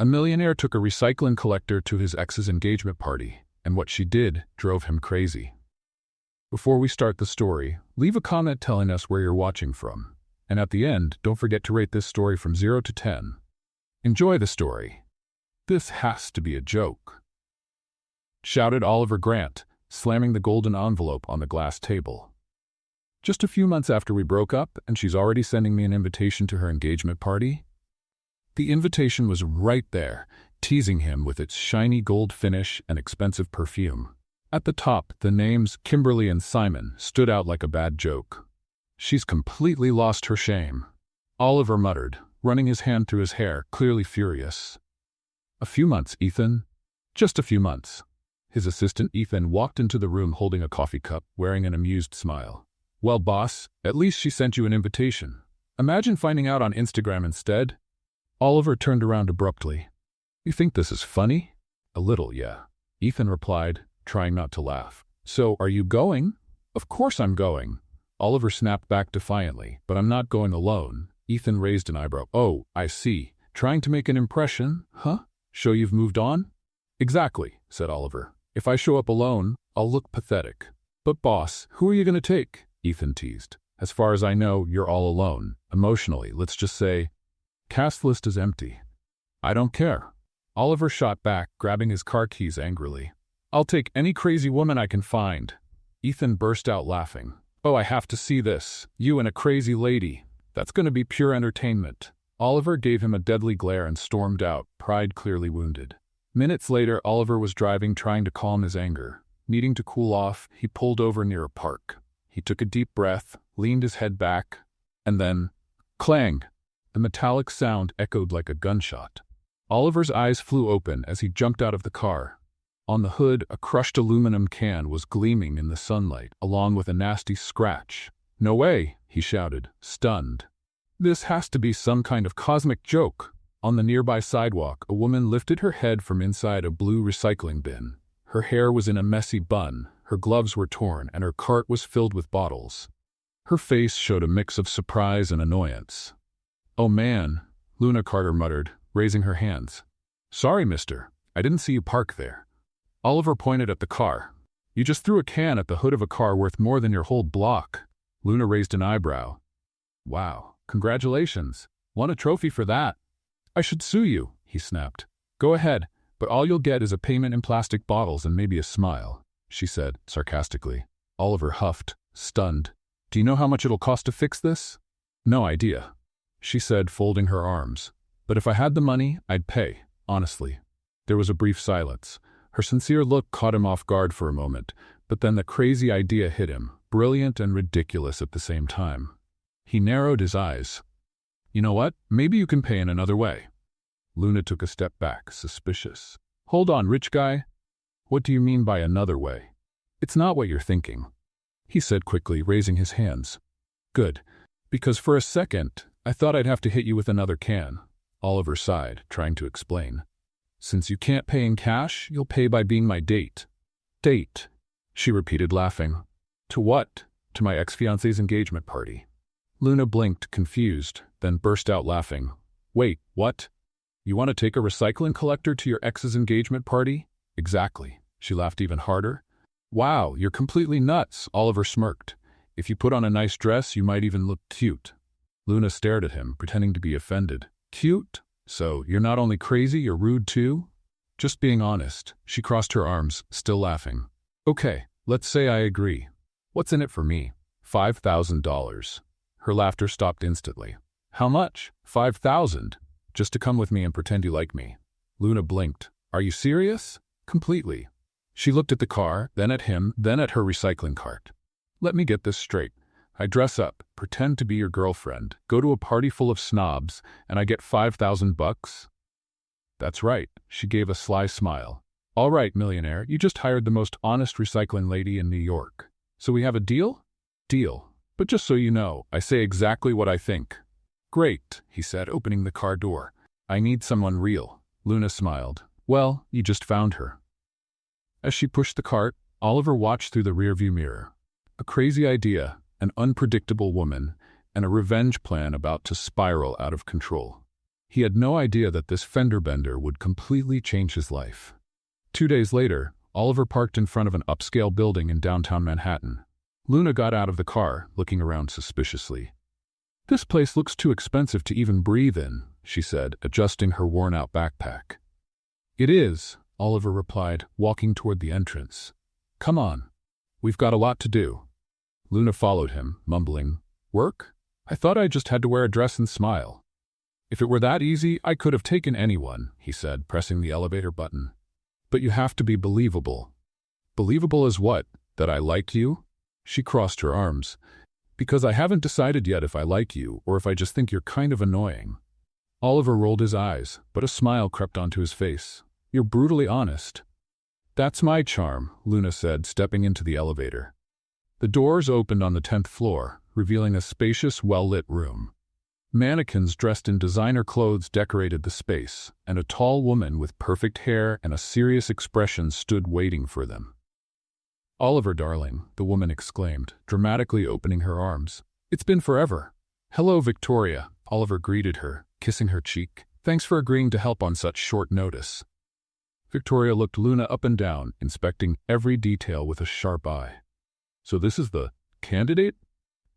A millionaire took a recycling collector to his ex's engagement party, and what she did drove him crazy. Before we start the story, leave a comment telling us where you're watching from. And at the end, don't forget to rate this story from 0 to 10. Enjoy the story. This has to be a joke, shouted Oliver Grant, slamming the golden envelope on the glass table. Just a few months after we broke up, and she's already sending me an invitation to her engagement party? The invitation was right there, teasing him with its shiny gold finish and expensive perfume. At the top, the names Kimberly and Simon stood out like a bad joke. She's completely lost her shame, Oliver muttered, running his hand through his hair, clearly furious. A few months, Ethan. Just a few months. His assistant Ethan walked into the room holding a coffee cup, wearing an amused smile. Well, boss, at least she sent you an invitation. Imagine finding out on Instagram instead. Oliver turned around abruptly. You think this is funny? A little, yeah. Ethan replied, trying not to laugh. So, are you going? Of course I'm going. Oliver snapped back defiantly, but I'm not going alone. Ethan raised an eyebrow. Oh, I see. Trying to make an impression, huh? Show you've moved on? Exactly, said Oliver. If I show up alone, I'll look pathetic. But boss, who are you going to take? Ethan teased. As far as I know, you're all alone. Emotionally, let's just say, cast list is empty. I don't care. Oliver shot back, grabbing his car keys angrily. I'll take any crazy woman I can find. Ethan burst out laughing. Oh, I have to see this. You and a crazy lady. That's going to be pure entertainment. Oliver gave him a deadly glare and stormed out, pride clearly wounded. Minutes later, Oliver was driving, trying to calm his anger. Needing to cool off, he pulled over near a park. He took a deep breath, leaned his head back, and then, clang! The metallic sound echoed like a gunshot. Oliver's eyes flew open as he jumped out of the car. On the hood, a crushed aluminum can was gleaming in the sunlight, along with a nasty scratch. No way, he shouted, stunned. This has to be some kind of cosmic joke. On the nearby sidewalk, a woman lifted her head from inside a blue recycling bin. Her hair was in a messy bun, her gloves were torn, and her cart was filled with bottles. Her face showed a mix of surprise and annoyance. Oh man, Luna Carter muttered, raising her hands. Sorry, mister. I didn't see you park there. Oliver pointed at the car. You just threw a can at the hood of a car worth more than your whole block. Luna raised an eyebrow. Wow, congratulations. Won a trophy for that. I should sue you, he snapped. Go ahead, but all you'll get is a payment in plastic bottles and maybe a smile, she said, sarcastically. Oliver huffed, stunned. Do you know how much it'll cost to fix this? No idea, she said, folding her arms. But if I had the money, I'd pay, honestly. There was a brief silence. Her sincere look caught him off guard for a moment, but then the crazy idea hit him, brilliant and ridiculous at the same time. He narrowed his eyes. You know what? Maybe you can pay in another way. Luna took a step back, suspicious. Hold on, rich guy. What do you mean by another way? It's not what you're thinking, he said quickly, raising his hands. Good, because for a second, I thought I'd have to hit you with another can. Oliver sighed, trying to explain. Since you can't pay in cash, you'll pay by being my date. Date, she repeated, laughing. To what? To my ex-fiancé's engagement party. Luna blinked, confused, then burst out laughing. Wait, what? You want to take a recycling collector to your ex's engagement party? Exactly. She laughed even harder. Wow, you're completely nuts, Oliver smirked. If you put on a nice dress, you might even look cute. Luna stared at him, pretending to be offended. Cute? So, you're not only crazy, you're rude too? Just being honest. She crossed her arms, still laughing. Okay, let's say I agree. What's in it for me? $5,000. Her laughter stopped instantly. How much? 5,000. Just to come with me and pretend you like me. Luna blinked. Are you serious? Completely. She looked at the car, then at him, then at her recycling cart. Let me get this straight. I dress up, pretend to be your girlfriend, go to a party full of snobs, and I get $5,000? That's right, she gave a sly smile. All right, millionaire, you just hired the most honest recycling lady in New York. So we have a deal? Deal. But just so you know, I say exactly what I think. Great, he said, opening the car door. I need someone real. Luna smiled. Well, you just found her. As she pushed the cart, Oliver watched through the rearview mirror. A crazy idea, an unpredictable woman, and a revenge plan about to spiral out of control. He had no idea that this fender bender would completely change his life. 2 days later, Oliver parked in front of an upscale building in downtown Manhattan. Luna got out of the car, looking around suspiciously. "This place looks too expensive to even breathe in," she said, adjusting her worn-out backpack. "It is," Oliver replied, walking toward the entrance. "Come on. We've got a lot to do." Luna followed him, mumbling, "Work? I thought I just had to wear a dress and smile." "If it were that easy, I could have taken anyone," he said, pressing the elevator button. "But you have to be believable." "Believable as what? That I like you?" She crossed her arms. "Because I haven't decided yet if I like you or if I just think you're kind of annoying." Oliver rolled his eyes, but a smile crept onto his face. "You're brutally honest." "That's my charm," Luna said, stepping into the elevator. The doors opened on the 10th floor, revealing a spacious, well-lit room. Mannequins dressed in designer clothes decorated the space, and a tall woman with perfect hair and a serious expression stood waiting for them. "Oliver, darling," the woman exclaimed, dramatically opening her arms. "It's been forever." "Hello, Victoria," Oliver greeted her, kissing her cheek. "Thanks for agreeing to help on such short notice." Victoria looked Luna up and down, inspecting every detail with a sharp eye. "So this is the candidate?"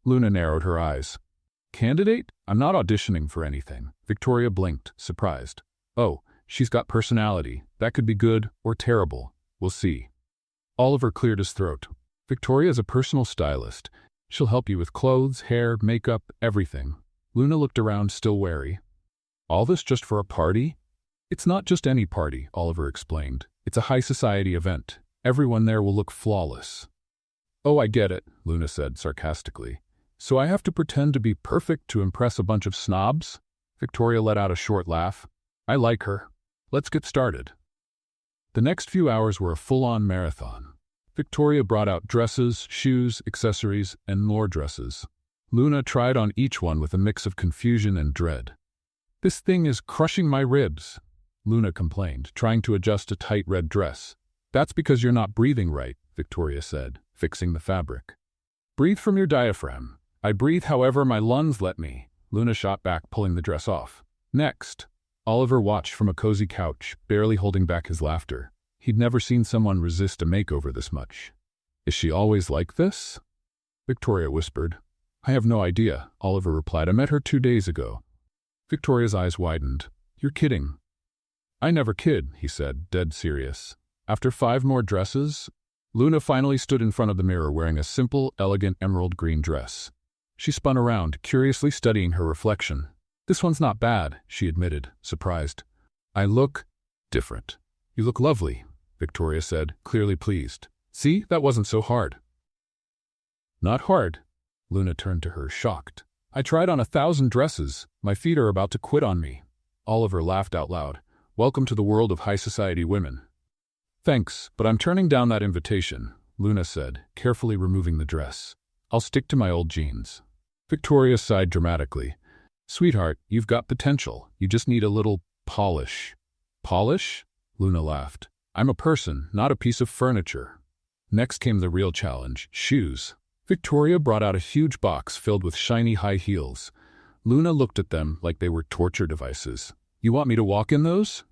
Luna narrowed her eyes. "Candidate? I'm not auditioning for anything." Victoria blinked, surprised. "Oh, she's got personality. That could be good or terrible. We'll see." Oliver cleared his throat. "Victoria's a personal stylist. She'll help you with clothes, hair, makeup, everything." Luna looked around, still wary. "All this just for a party?" "It's not just any party," Oliver explained. "It's a high society event. Everyone there will look flawless." "Oh, I get it," Luna said sarcastically. "So I have to pretend to be perfect to impress a bunch of snobs?" Victoria let out a short laugh. "I like her. Let's get started." The next few hours were a full-on marathon. Victoria brought out dresses, shoes, accessories, and more dresses. Luna tried on each one with a mix of confusion and dread. "This thing is crushing my ribs," Luna complained, trying to adjust a tight red dress. "That's because you're not breathing right," Victoria said, fixing the fabric. "Breathe from your diaphragm." "I breathe however my lungs let me," Luna shot back, pulling the dress off. "Next." Oliver watched from a cozy couch, barely holding back his laughter. He'd never seen someone resist a makeover this much. "Is she always like this?" Victoria whispered. "I have no idea," Oliver replied. "I met her 2 days ago." Victoria's eyes widened. "You're kidding." "I never kid," he said, dead serious. After 5 more dresses, Luna finally stood in front of the mirror wearing a simple, elegant emerald green dress. She spun around, curiously studying her reflection. "This one's not bad," she admitted, surprised. "I look different." "You look lovely," Victoria said, clearly pleased. "See, that wasn't so hard." "Not hard." Luna turned to her, shocked. "I tried on 1,000 dresses. My feet are about to quit on me." Oliver laughed out loud. "Welcome to the world of high society women." "Thanks, but I'm turning down that invitation," Luna said, carefully removing the dress. "I'll stick to my old jeans." Victoria sighed dramatically. "Sweetheart, you've got potential. You just need a little polish." "Polish?" Luna laughed. "I'm a person, not a piece of furniture." Next came the real challenge, shoes. Victoria brought out a huge box filled with shiny high heels. Luna looked at them like they were torture devices. "You want me to walk in those?"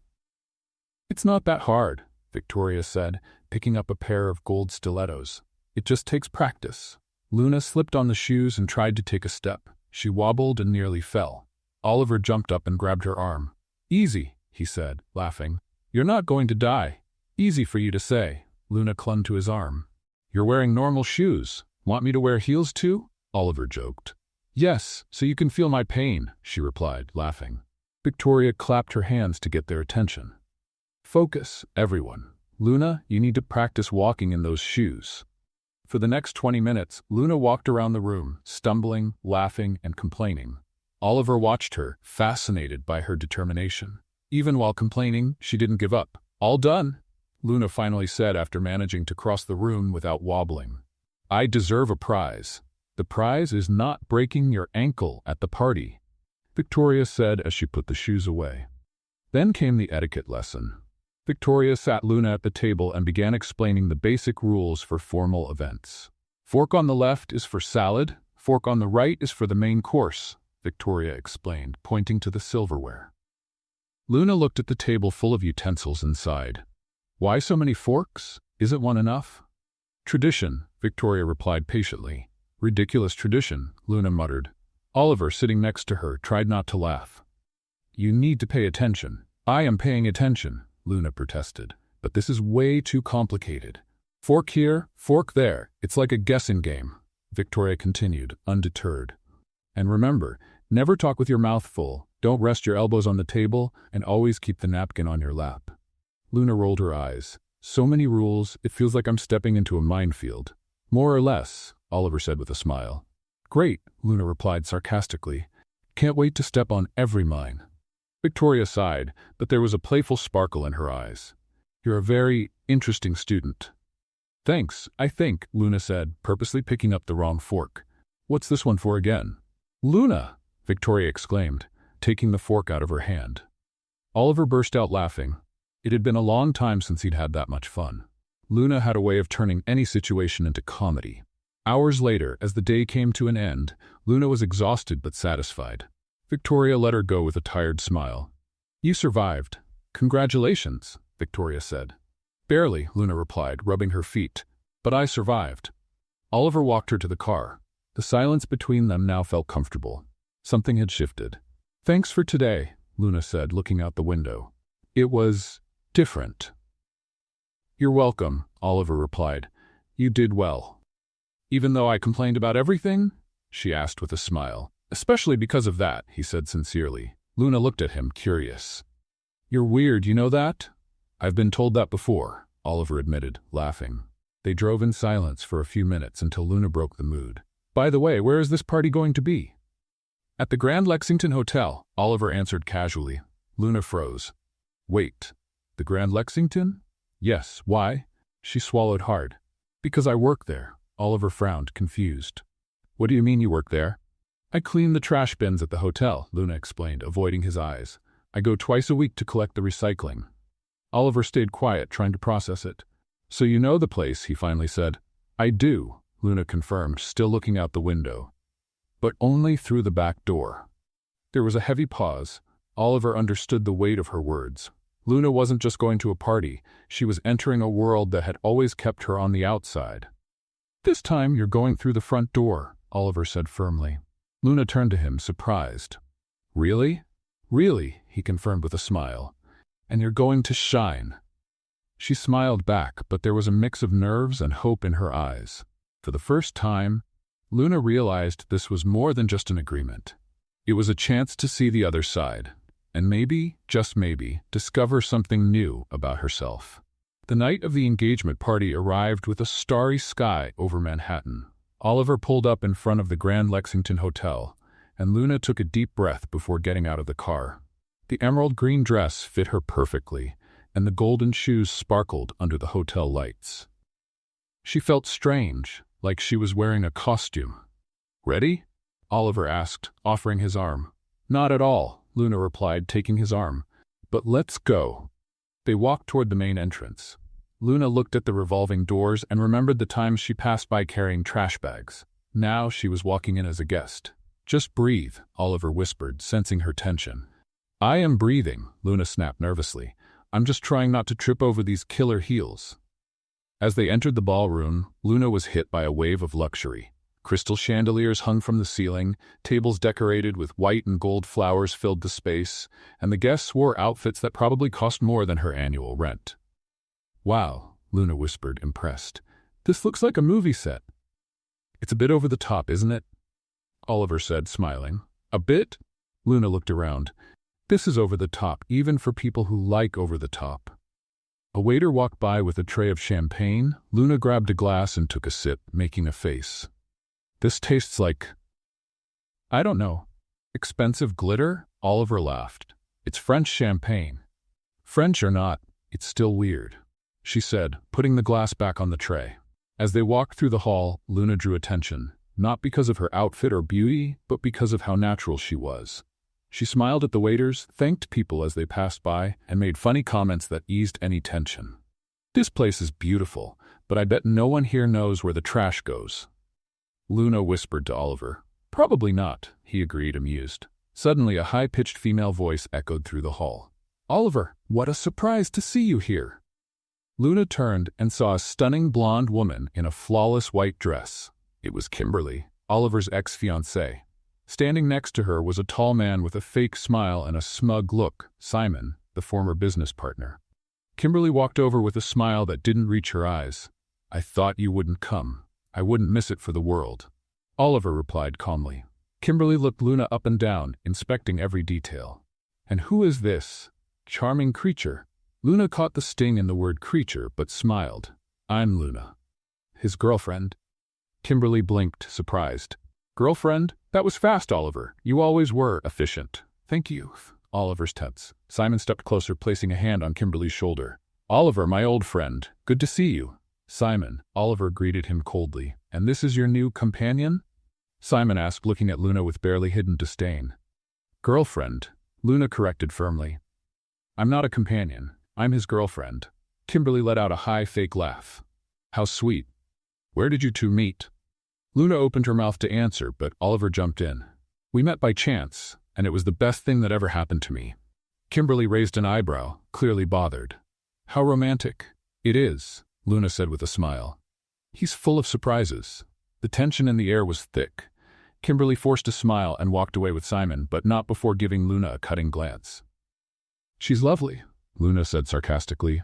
"It's not that hard," Victoria said, picking up a pair of gold stilettos. "It just takes practice." Luna slipped on the shoes and tried to take a step. She wobbled and nearly fell. Oliver jumped up and grabbed her arm. "Easy," he said, laughing. "You're not going to die." "Easy for you to say." Luna clung to his arm. "You're wearing normal shoes. Want me to wear heels too?" Oliver joked. "Yes, so you can feel my pain," she replied, laughing. Victoria clapped her hands to get their attention. "Focus, everyone. Luna, you need to practice walking in those shoes." For the next 20 minutes, Luna walked around the room, stumbling, laughing, and complaining. Oliver watched her, fascinated by her determination. Even while complaining, she didn't give up. "All done," Luna finally said after managing to cross the room without wobbling. "I deserve a prize. The prize is not breaking your ankle at the party," Victoria said as she put the shoes away. Then came the etiquette lesson. Victoria sat Luna at the table and began explaining the basic rules for formal events. "Fork on the left is for salad, fork on the right is for the main course," Victoria explained, pointing to the silverware. Luna looked at the table full of utensils and sighed. Why so many forks? Isn't one enough? Tradition, Victoria replied patiently. Ridiculous tradition, Luna muttered. Oliver, sitting next to her, tried not to laugh. You need to pay attention. I am paying attention, Luna protested. But this is way too complicated. Fork here, fork there. It's like a guessing game, Victoria continued, undeterred. And remember, never talk with your mouth full, don't rest your elbows on the table, and always keep the napkin on your lap. Luna rolled her eyes. So many rules, it feels like I'm stepping into a minefield. More or less, Oliver said with a smile. Great, Luna replied sarcastically. Can't wait to step on every mine. Victoria sighed, but there was a playful sparkle in her eyes. You're a very interesting student. Thanks, I think, Luna said, purposely picking up the wrong fork. What's this one for again? Luna, Victoria exclaimed, taking the fork out of her hand. Oliver burst out laughing. It had been a long time since he'd had that much fun. Luna had a way of turning any situation into comedy. Hours later, as the day came to an end, Luna was exhausted but satisfied. Victoria let her go with a tired smile. You survived. Congratulations, Victoria said. Barely, Luna replied, rubbing her feet. But I survived. Oliver walked her to the car. The silence between them now felt comfortable. Something had shifted. Thanks for today, Luna said, looking out the window. It was different. You're welcome, Oliver replied. You did well. Even though I complained about everything? She asked with a smile. Especially because of that, he said sincerely. Luna looked at him, curious. You're weird, you know that? I've been told that before, Oliver admitted, laughing. They drove in silence for a few minutes until Luna broke the mood. By the way, where is this party going to be? At the Grand Lexington Hotel, Oliver answered casually. Luna froze. Wait, the Grand Lexington? Yes, why? She swallowed hard. Because I work there, Oliver frowned, confused. What do you mean you work there? I clean the trash bins at the hotel, Luna explained, avoiding his eyes. I go twice a week to collect the recycling. Oliver stayed quiet, trying to process it. So you know the place, he finally said. I do, Luna confirmed, still looking out the window. But only through the back door. There was a heavy pause. Oliver understood the weight of her words. Luna wasn't just going to a party. She was entering a world that had always kept her on the outside. This time you're going through the front door, Oliver said firmly. Luna turned to him, surprised. Really? Really, he confirmed with a smile. And you're going to shine. She smiled back, but there was a mix of nerves and hope in her eyes. For the first time, Luna realized this was more than just an agreement. It was a chance to see the other side, and maybe, just maybe, discover something new about herself. The night of the engagement party arrived with a starry sky over Manhattan. Oliver pulled up in front of the Grand Lexington Hotel, and Luna took a deep breath before getting out of the car. The emerald green dress fit her perfectly, and the golden shoes sparkled under the hotel lights. She felt strange, like she was wearing a costume. Ready? Oliver asked, offering his arm. Not at all, Luna replied, taking his arm. But let's go. They walked toward the main entrance. Luna looked at the revolving doors and remembered the times she passed by carrying trash bags. Now she was walking in as a guest. Just breathe, Oliver whispered, sensing her tension. I am breathing, Luna snapped nervously. I'm just trying not to trip over these killer heels. As they entered the ballroom, Luna was hit by a wave of luxury. Crystal chandeliers hung from the ceiling, tables decorated with white and gold flowers filled the space, and the guests wore outfits that probably cost more than her annual rent. Wow, Luna whispered, impressed. This looks like a movie set. It's a bit over the top, isn't it? Oliver said, smiling. A bit? Luna looked around. This is over the top, even for people who like over the top. A waiter walked by with a tray of champagne. Luna grabbed a glass and took a sip, making a face. This tastes like… I don't know. Expensive glitter? Oliver laughed. It's French champagne. French or not, it's still weird, she said, putting the glass back on the tray. As they walked through the hall, Luna drew attention, not because of her outfit or beauty, but because of how natural she was. She smiled at the waiters, thanked people as they passed by, and made funny comments that eased any tension. This place is beautiful, but I bet no one here knows where the trash goes. Luna whispered to Oliver. Probably not, he agreed, amused. Suddenly, a high-pitched female voice echoed through the hall. Oliver, what a surprise to see you here. Luna turned and saw a stunning blonde woman in a flawless white dress. It was Kimberly, Oliver's ex-fiancée. Standing next to her was a tall man with a fake smile and a smug look, Simon, the former business partner. Kimberly walked over with a smile that didn't reach her eyes. I thought you wouldn't come. I wouldn't miss it for the world. Oliver replied calmly. Kimberly looked Luna up and down, inspecting every detail. And who is this charming creature? Luna caught the sting in the word creature, but smiled. I'm Luna. His girlfriend. Kimberly blinked, surprised. Girlfriend? That was fast, Oliver. You always were efficient. Thank you. Oliver's tense. Simon stepped closer, placing a hand on Kimberly's shoulder. Oliver, my old friend. Good to see you. Simon, Oliver greeted him coldly. And this is your new companion? Simon asked, looking at Luna with barely hidden disdain. Girlfriend, Luna corrected firmly. I'm not a companion. I'm his girlfriend. Kimberly let out a high, fake laugh. How sweet. Where did you two meet? Luna opened her mouth to answer, but Oliver jumped in. We met by chance, and it was the best thing that ever happened to me. Kimberly raised an eyebrow, clearly bothered. How romantic. It is, Luna said with a smile. He's full of surprises. The tension in the air was thick. Kimberly forced a smile and walked away with Simon, but not before giving Luna a cutting glance. She's lovely, Luna said sarcastically.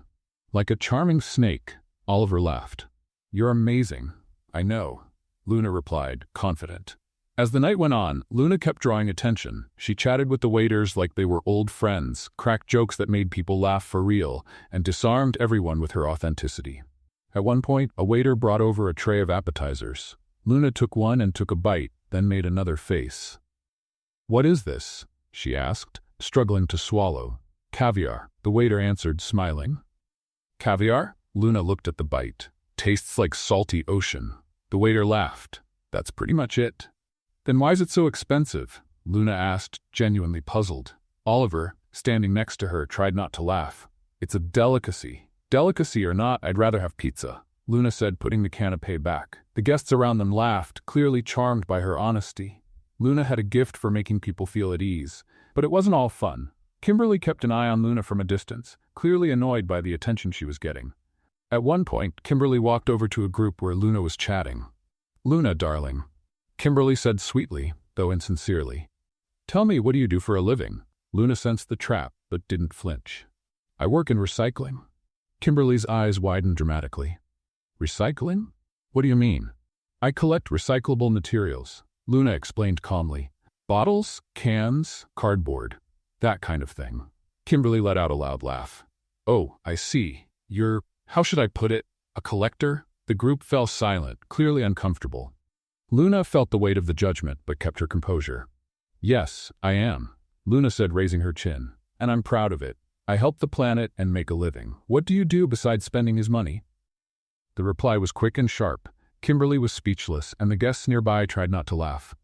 Like a charming snake, Oliver laughed. You're amazing. I know, Luna replied, confident. As the night went on, Luna kept drawing attention. She chatted with the waiters like they were old friends, cracked jokes that made people laugh for real, and disarmed everyone with her authenticity. At one point, a waiter brought over a tray of appetizers. Luna took one and took a bite, then made another face. What is this? She asked, struggling to swallow. Caviar, the waiter answered, smiling. Caviar? Luna looked at the bite. Tastes like salty ocean. The waiter laughed. That's pretty much it. Then why is it so expensive? Luna asked, genuinely puzzled. Oliver, standing next to her, tried not to laugh. It's a delicacy. Delicacy or not, I'd rather have pizza, Luna said, putting the canapé back. The guests around them laughed, clearly charmed by her honesty. Luna had a gift for making people feel at ease, but it wasn't all fun. Kimberly kept an eye on Luna from a distance, clearly annoyed by the attention she was getting. At one point, Kimberly walked over to a group where Luna was chatting. Luna, darling, Kimberly said sweetly, though insincerely. Tell me, what do you do for a living? Luna sensed the trap, but didn't flinch. I work in recycling. Kimberly's eyes widened dramatically. Recycling? What do you mean? I collect recyclable materials, Luna explained calmly. Bottles, cans, cardboard, that kind of thing. Kimberly let out a loud laugh. Oh, I see. You're, how should I put it, a collector? The group fell silent, clearly uncomfortable. Luna felt the weight of the judgment, but kept her composure. Yes, I am, Luna said, raising her chin. And I'm proud of it. I help the planet and make a living. What do you do besides spending his money? The reply was quick and sharp. Kimberly was speechless, and the guests nearby tried not to laugh.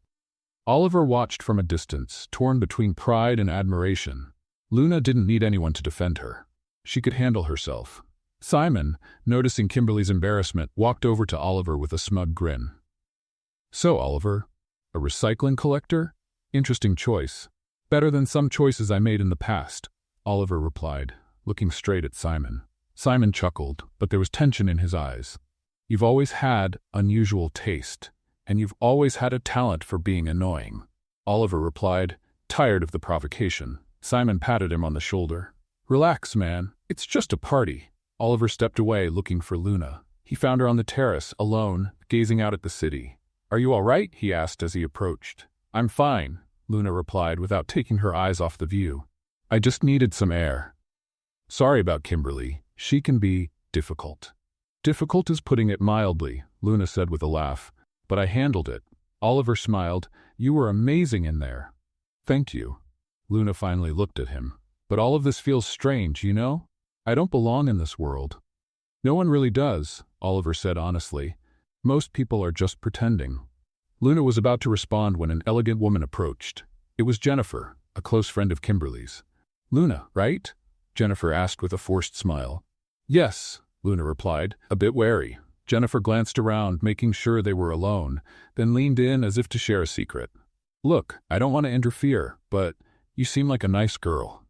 Oliver watched from a distance, torn between pride and admiration. Luna didn't need anyone to defend her. She could handle herself. Simon, noticing Kimberly's embarrassment, walked over to Oliver with a smug grin. So, Oliver, a recycling collector? Interesting choice. Better than some choices I made in the past, Oliver replied, looking straight at Simon. Simon chuckled, but there was tension in his eyes. You've always had unusual taste, and you've always had a talent for being annoying, Oliver replied, tired of the provocation. Simon patted him on the shoulder. Relax, man. It's just a party. Oliver stepped away, looking for Luna. He found her on the terrace, alone, gazing out at the city. Are you all right? He asked as he approached. I'm fine, Luna replied without taking her eyes off the view. I just needed some air. Sorry about Kimberly. She can be difficult. Difficult is putting it mildly, Luna said with a laugh. But I handled it. Oliver smiled. You were amazing in there. Thank you. Luna finally looked at him. But all of this feels strange, you know? I don't belong in this world. No one really does, Oliver said honestly. Most people are just pretending. Luna was about to respond when an elegant woman approached. It was Jennifer, a close friend of Kimberly's. Luna, right? Jennifer asked with a forced smile. Yes, Luna replied, a bit wary. Jennifer glanced around, making sure they were alone, then leaned in as if to share a secret. Look, I don't want to interfere, but you seem like a nice girl.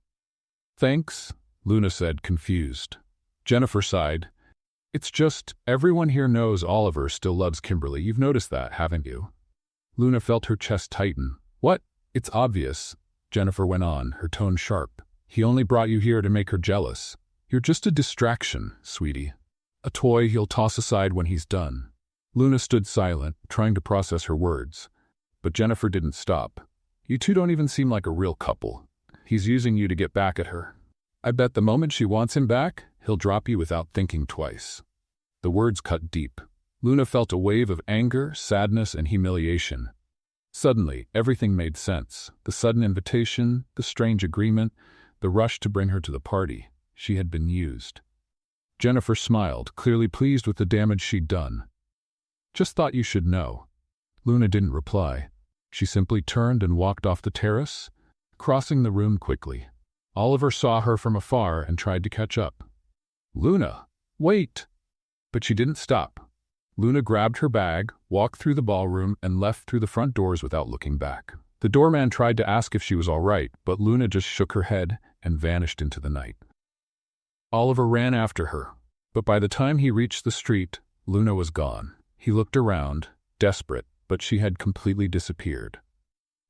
Thanks, Luna said, confused. Jennifer sighed. It's just, everyone here knows Oliver still loves Kimberly. You've noticed that, haven't you? Luna felt her chest tighten. What? It's obvious, Jennifer went on, her tone sharp. He only brought you here to make her jealous. You're just a distraction, sweetie. A toy he'll toss aside when he's done. Luna stood silent, trying to process her words. But Jennifer didn't stop. You two don't even seem like a real couple. He's using you to get back at her. I bet the moment she wants him back, he'll drop you without thinking twice. The words cut deep. Luna felt a wave of anger, sadness, and humiliation. Suddenly, everything made sense. The sudden invitation, the strange agreement, the rush to bring her to the party. She had been used. Jennifer smiled, clearly pleased with the damage she'd done. Just thought you should know. Luna didn't reply. She simply turned and walked off the terrace, crossing the room quickly. Oliver saw her from afar and tried to catch up. Luna, wait! But she didn't stop. Luna grabbed her bag, walked through the ballroom, and left through the front doors without looking back. The doorman tried to ask if she was all right, but Luna just shook her head and vanished into the night. Oliver ran after her, but by the time he reached the street, Luna was gone. He looked around, desperate, but she had completely disappeared.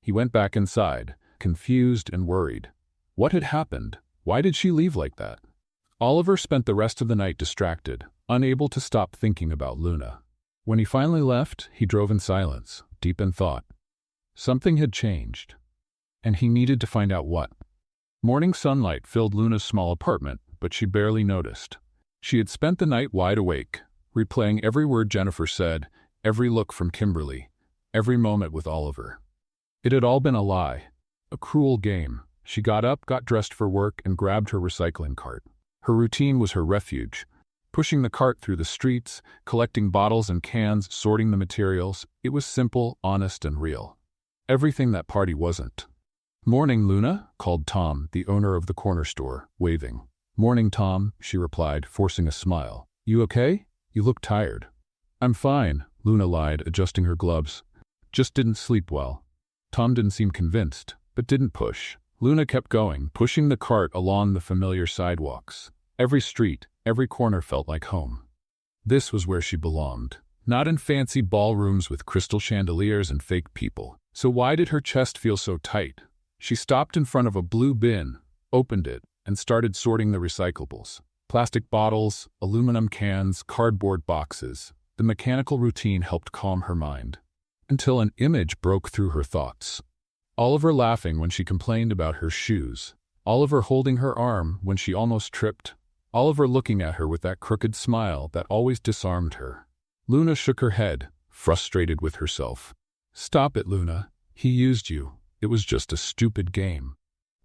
He went back inside, confused and worried. What had happened? Why did she leave like that? Oliver spent the rest of the night distracted, unable to stop thinking about Luna. When he finally left, he drove in silence, deep in thought. Something had changed, and he needed to find out what. Morning sunlight filled Luna's small apartment, but she barely noticed. She had spent the night wide awake, replaying every word Jennifer said, every look from Kimberly, every moment with Oliver. It had all been a lie, a cruel game. She got up, got dressed for work, and grabbed her recycling cart. Her routine was her refuge. Pushing the cart through the streets, collecting bottles and cans, sorting the materials. It was simple, honest, and real. Everything that party wasn't. Morning, Luna, called Tom, the owner of the corner store, waving. Morning, Tom, she replied, forcing a smile. You okay? You look tired. I'm fine, Luna lied, adjusting her gloves. Just didn't sleep well. Tom didn't seem convinced, but didn't push. Luna kept going, pushing the cart along the familiar sidewalks. Every street, every corner felt like home. This was where she belonged. Not in fancy ballrooms with crystal chandeliers and fake people. So why did her chest feel so tight? She stopped in front of a blue bin, opened it, and started sorting the recyclables. Plastic bottles, aluminum cans, cardboard boxes. The mechanical routine helped calm her mind. Until an image broke through her thoughts. Oliver laughing when she complained about her shoes. Oliver holding her arm when she almost tripped. Oliver looking at her with that crooked smile that always disarmed her. Luna shook her head, frustrated with herself. Stop it, Luna. He used you. It was just a stupid game.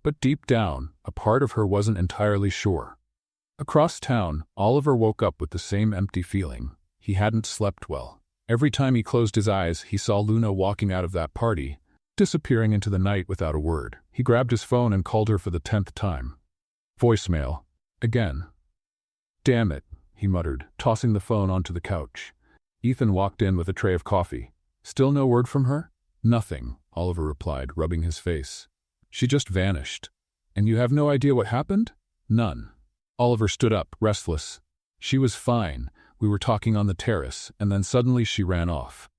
But deep down, a part of her wasn't entirely sure. Across town, Oliver woke up with the same empty feeling. He hadn't slept well. Every time he closed his eyes, he saw Luna walking out of that party, disappearing into the night without a word. He grabbed his phone and called her for the 10th time. Voicemail. Again. Damn it, he muttered, tossing the phone onto the couch. Ethan walked in with a tray of coffee. Still no word from her? Nothing, Oliver replied, rubbing his face. She just vanished. And you have no idea what happened? None. Oliver stood up, restless. She was fine. We were talking on the terrace, and then suddenly she ran off.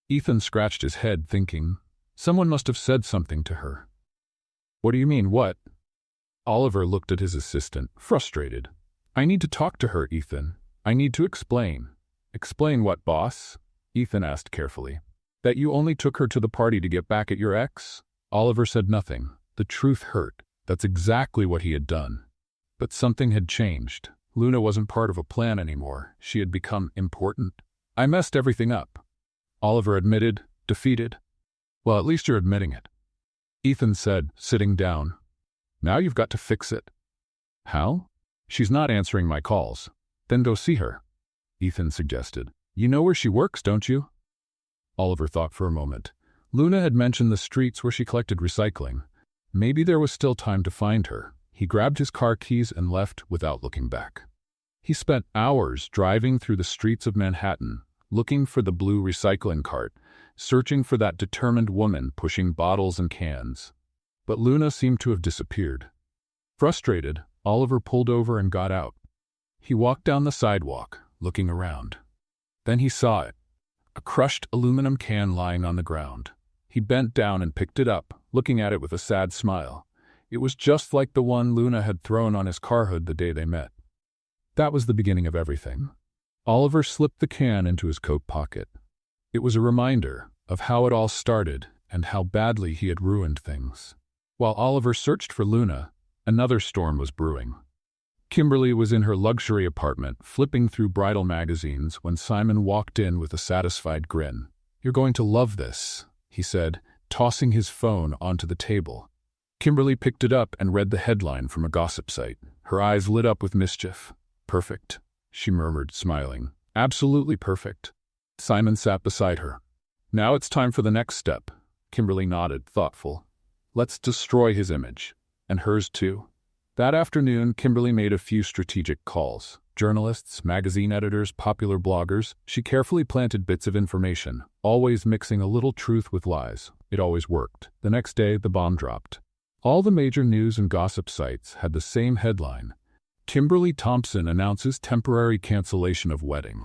Ethan scratched his head, thinking, someone must have said something to her. What do you mean, what? Oliver looked at his assistant, frustrated. I need to talk to her, Ethan. I need to explain. Explain what, boss? Ethan asked carefully. That you only took her to the party to get back at your ex? Oliver said nothing. The truth hurt. That's exactly what he had done. But something had changed. Luna wasn't part of a plan anymore. She had become important. I messed everything up. Oliver admitted, defeated. Well, at least you're admitting it. Ethan said, sitting down. Now you've got to fix it. How? She's not answering my calls. Then go see her. Ethan suggested. You know where she works, don't you? Oliver thought for a moment. Luna had mentioned the streets where she collected recycling. Maybe there was still time to find her. He grabbed his car keys and left without looking back. He spent hours driving through the streets of Manhattan, looking for the blue recycling cart, searching for that determined woman pushing bottles and cans. But Luna seemed to have disappeared. Frustrated, Oliver pulled over and got out. He walked down the sidewalk, looking around. Then he saw it, a crushed aluminum can lying on the ground. He bent down and picked it up, looking at it with a sad smile. It was just like the one Luna had thrown on his car hood the day they met. That was the beginning of everything. Oliver slipped the can into his coat pocket. It was a reminder of how it all started and how badly he had ruined things. While Oliver searched for Luna, another storm was brewing. Kimberly was in her luxury apartment, flipping through bridal magazines when Simon walked in with a satisfied grin. "You're going to love this," he said, tossing his phone onto the table. Kimberly picked it up and read the headline from a gossip site. Her eyes lit up with mischief. "Perfect," she murmured, smiling. "Absolutely perfect." Simon sat beside her. "Now it's time for the next step." Kimberly nodded, thoughtful. "Let's destroy his image. And hers too." That afternoon, Kimberly made a few strategic calls. Journalists, magazine editors, popular bloggers. She carefully planted bits of information, always mixing a little truth with lies. It always worked. The next day, the bomb dropped. All the major news and gossip sites had the same headline: Kimberly Thompson announces temporary cancellation of wedding.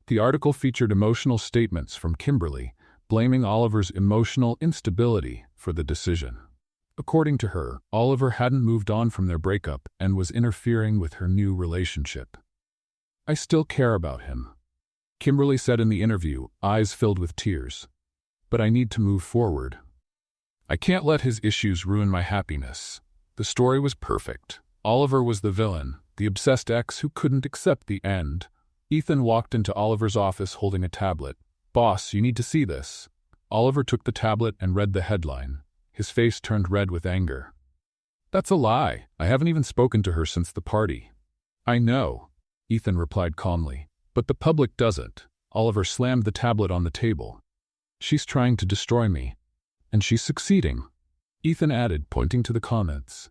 The article featured emotional statements from Kimberly, blaming Oliver's emotional instability for the decision. According to her, Oliver hadn't moved on from their breakup and was interfering with her new relationship. "I still care about him," Kimberly said in the interview, eyes filled with tears. "But I need to move forward. I can't let his issues ruin my happiness." The story was perfect. Oliver was the villain, the obsessed ex who couldn't accept the end. Ethan walked into Oliver's office holding a tablet. "Boss, you need to see this." Oliver took the tablet and read the headline. His face turned red with anger. "That's a lie. I haven't even spoken to her since the party." "I know," Ethan replied calmly. "But the public doesn't." Oliver slammed the tablet on the table. "She's trying to destroy me. And she's succeeding," Ethan added, pointing to the comments.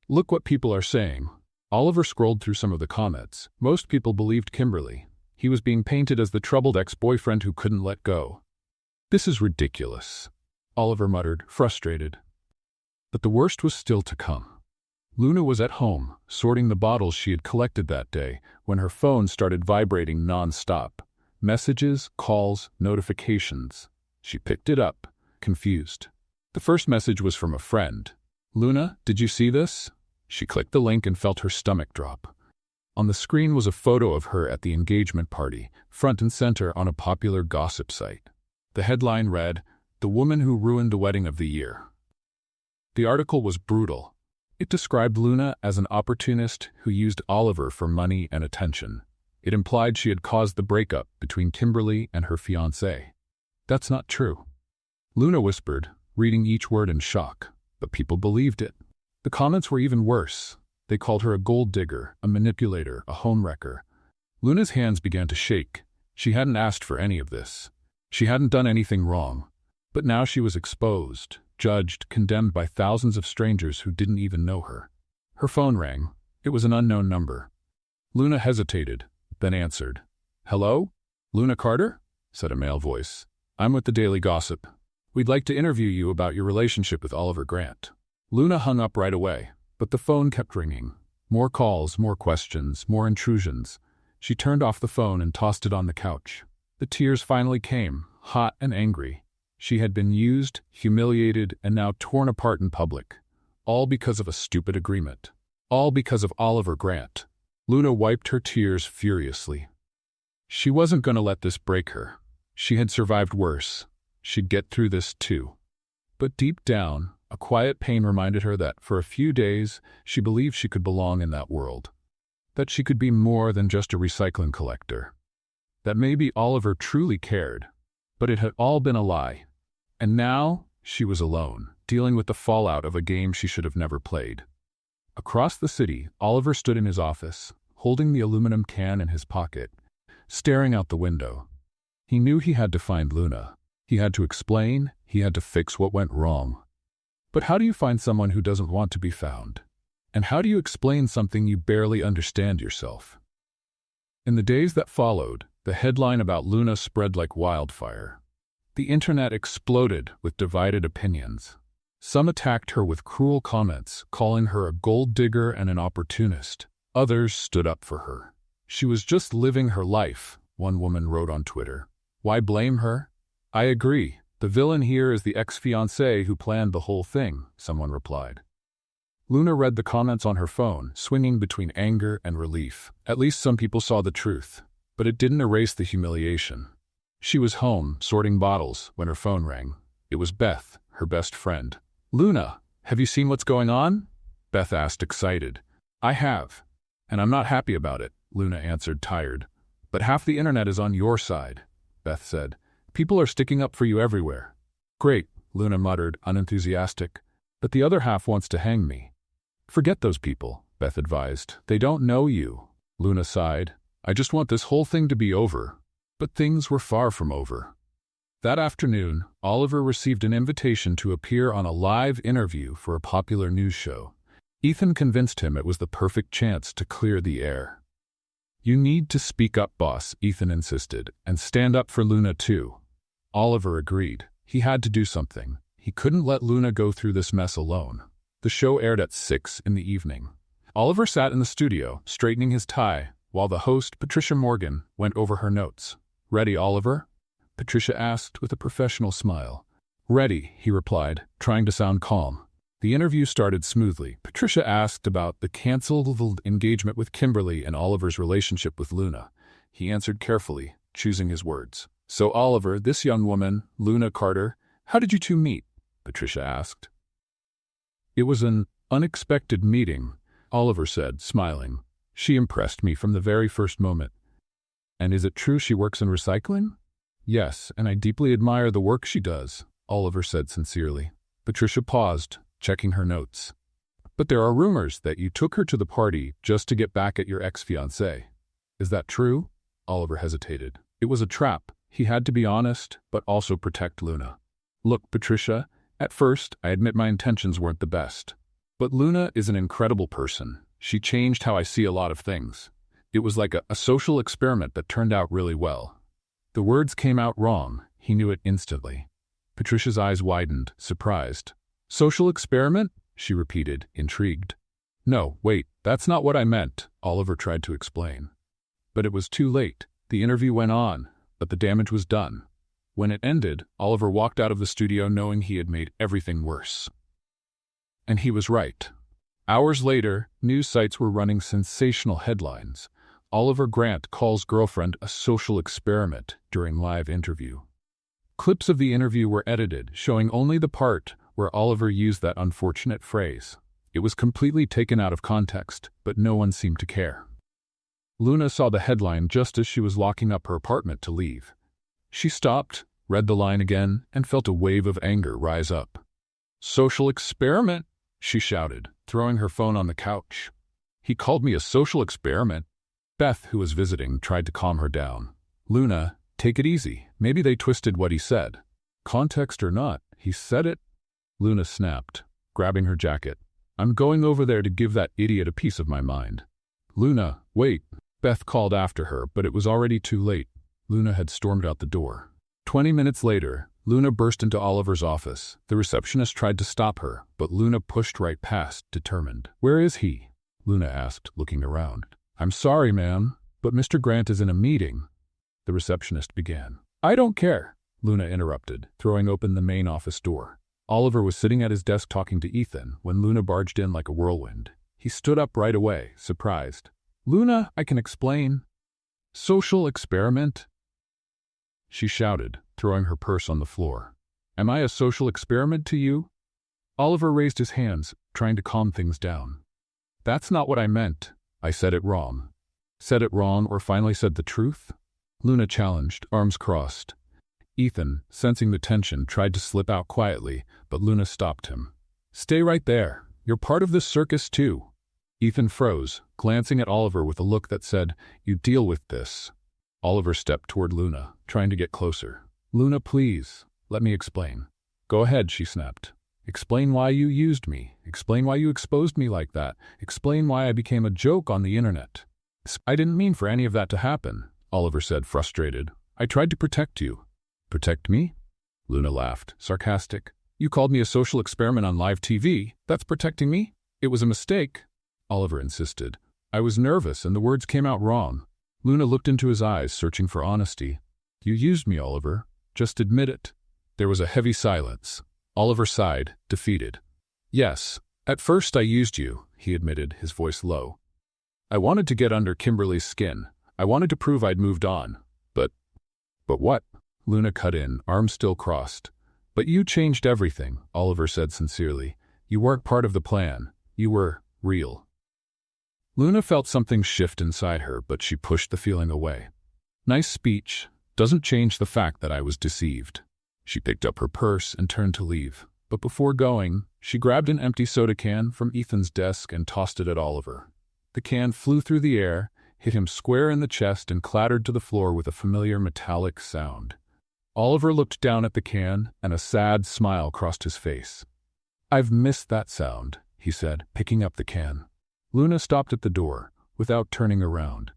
"Look what people are saying." Oliver scrolled through some of the comments. Most people believed Kimberly. He was being painted as the troubled ex-boyfriend who couldn't let go. "This is ridiculous," Oliver muttered, frustrated. But the worst was still to come. Luna was at home, sorting the bottles she had collected that day, when her phone started vibrating non-stop. Messages, calls, notifications. She picked it up, confused. The first message was from a friend. "Luna, did you see this?" She clicked the link and felt her stomach drop. On the screen was a photo of her at the engagement party, front and center on a popular gossip site. The headline read, "The woman who ruined the wedding of the year." The article was brutal. It described Luna as an opportunist who used Oliver for money and attention. It implied she had caused the breakup between Kimberly and her fiancé. "That's not true," Luna whispered, reading each word in shock. But people believed it. The comments were even worse. They called her a gold digger, a manipulator, a homewrecker. Luna's hands began to shake. She hadn't asked for any of this. She hadn't done anything wrong. But now she was exposed, judged, condemned by thousands of strangers who didn't even know her. Her phone rang. It was an unknown number. Luna hesitated, then answered. "Hello? Luna Carter?" said a male voice. "I'm with the Daily Gossip. We'd like to interview you about your relationship with Oliver Grant." Luna hung up right away, but the phone kept ringing. More calls, more questions, more intrusions. She turned off the phone and tossed it on the couch. The tears finally came, hot and angry. She had been used, humiliated, and now torn apart in public. All because of a stupid agreement. All because of Oliver Grant. Luna wiped her tears furiously. She wasn't going to let this break her. She had survived worse. She'd get through this too. But deep down, a quiet pain reminded her that for a few days, she believed she could belong in that world. That she could be more than just a recycling collector. That maybe Oliver truly cared. But it had all been a lie. And now, she was alone, dealing with the fallout of a game she should have never played. Across the city, Oliver stood in his office, holding the aluminum can in his pocket, staring out the window. He knew he had to find Luna. He had to explain, he had to fix what went wrong. But how do you find someone who doesn't want to be found? And how do you explain something you barely understand yourself? In the days that followed, the headline about Luna spread like wildfire. The internet exploded with divided opinions. Some attacked her with cruel comments, calling her a gold digger and an opportunist. Others stood up for her. She was just living her life, one woman wrote on Twitter. Why blame her? I agree. The villain here is the ex-fiancé who planned the whole thing, someone replied. Luna read the comments on her phone, swinging between anger and relief. At least some people saw the truth, but it didn't erase the humiliation. She was home, sorting bottles, when her phone rang. It was Beth, her best friend. Luna, have you seen what's going on? Beth asked, excited. I have, and I'm not happy about it, Luna answered, tired. But half the internet is on your side, Beth said. People are sticking up for you everywhere. Great, Luna muttered, unenthusiastic. But the other half wants to hang me. Forget those people, Beth advised. They don't know you. Luna sighed. I just want this whole thing to be over. But things were far from over. That afternoon, Oliver received an invitation to appear on a live interview for a popular news show. Ethan convinced him it was the perfect chance to clear the air. You need to speak up, boss, Ethan insisted, and stand up for Luna too. Oliver agreed. He had to do something. He couldn't let Luna go through this mess alone. The show aired at 6 in the evening. Oliver sat in the studio, straightening his tie, while the host, Patricia Morgan, went over her notes. Ready, Oliver? Patricia asked with a professional smile. Ready, he replied, trying to sound calm. The interview started smoothly. Patricia asked about the canceled engagement with Kimberly and Oliver's relationship with Luna. He answered carefully, choosing his words. So Oliver, this young woman, Luna Carter, how did you two meet? Patricia asked. It was an unexpected meeting, Oliver said, smiling. She impressed me from the very first moment. And is it true she works in recycling? Yes, and I deeply admire the work she does, Oliver said sincerely. Patricia paused, checking her notes. But there are rumors that you took her to the party just to get back at your ex-fiancé. Is that true? Oliver hesitated. It was a trap. He had to be honest, but also protect Luna. Look, Patricia, at first, I admit my intentions weren't the best. But Luna is an incredible person. She changed how I see a lot of things. It was like a social experiment that turned out really well. The words came out wrong. He knew it instantly. Patricia's eyes widened, surprised. Social experiment? She repeated, intrigued. No, wait, that's not what I meant, Oliver tried to explain. But it was too late. The interview went on, but the damage was done. When it ended, Oliver walked out of the studio knowing he had made everything worse. And he was right. Hours later, news sites were running sensational headlines. Oliver Grant calls girlfriend a social experiment during live interview. Clips of the interview were edited, showing only the part where Oliver used that unfortunate phrase. It was completely taken out of context, but no one seemed to care. Luna saw the headline just as she was locking up her apartment to leave. She stopped, read the line again, and felt a wave of anger rise up. Social experiment, she shouted, throwing her phone on the couch. He called me a social experiment. Beth, who was visiting, tried to calm her down. Luna, take it easy. Maybe they twisted what he said. Context or not, he said it. Luna snapped, grabbing her jacket. I'm going over there to give that idiot a piece of my mind. Luna, wait. Beth called after her, but it was already too late. Luna had stormed out the door. 20 minutes later, Luna burst into Oliver's office. The receptionist tried to stop her, but Luna pushed right past, determined. Where is he? Luna asked, looking around. I'm sorry, ma'am, but Mr. Grant is in a meeting. The receptionist began. I don't care, Luna interrupted, throwing open the main office door. Oliver was sitting at his desk talking to Ethan when Luna barged in like a whirlwind. He stood up right away, surprised. Luna, I can explain. Social experiment? She shouted, throwing her purse on the floor. Am I a social experiment to you? Oliver raised his hands, trying to calm things down. That's not what I meant. I said it wrong. Said it wrong or finally said the truth? Luna challenged, arms crossed. Ethan, sensing the tension, tried to slip out quietly, but Luna stopped him. Stay right there. You're part of this circus too. Ethan froze, glancing at Oliver with a look that said, You deal with this. Oliver stepped toward Luna, trying to get closer. Luna, please, let me explain. Go ahead, she snapped. Explain why you used me. Explain why you exposed me like that. Explain why I became a joke on the internet. I didn't mean for any of that to happen, Oliver said, frustrated. I tried to protect you. Protect me? Luna laughed, sarcastic. You called me a social experiment on live TV. That's protecting me? It was a mistake, Oliver insisted. I was nervous and the words came out wrong. Luna looked into his eyes, searching for honesty. You used me, Oliver. Just admit it. There was a heavy silence. Oliver sighed, defeated. Yes, at first I used you, he admitted, his voice low. I wanted to get under Kimberly's skin. I wanted to prove I'd moved on. But what? Luna cut in, arms still crossed. But you changed everything, Oliver said sincerely. You weren't part of the plan. You were real. Luna felt something shift inside her, but she pushed the feeling away. Nice speech. Doesn't change the fact that I was deceived. She picked up her purse and turned to leave. But before going, she grabbed an empty soda can from Ethan's desk and tossed it at Oliver. The can flew through the air, hit him square in the chest and clattered to the floor with a familiar metallic sound. Oliver looked down at the can, and a sad smile crossed his face. I've missed that sound, he said, picking up the can. Luna stopped at the door, without turning around.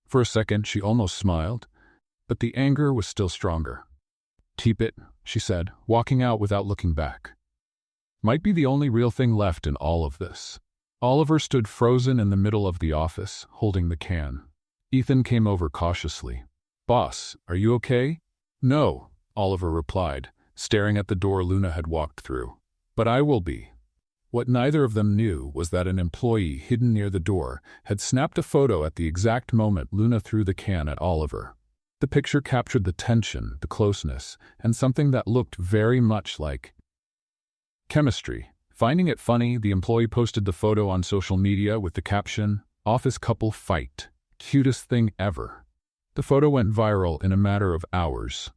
For a second she almost smiled, but the anger was still stronger. Keep it, she said, walking out without looking back. Might be the only real thing left in all of this. Oliver stood frozen in the middle of the office, holding the can. Ethan came over cautiously. Boss, are you okay? No, Oliver replied, staring at the door Luna had walked through. But I will be. What neither of them knew was that an employee hidden near the door had snapped a photo at the exact moment Luna threw the can at Oliver. The picture captured the tension, the closeness, and something that looked very much like chemistry. Finding it funny, the employee posted the photo on social media with the caption, "Office couple fight. Cutest thing ever." The photo went viral in a matter of hours.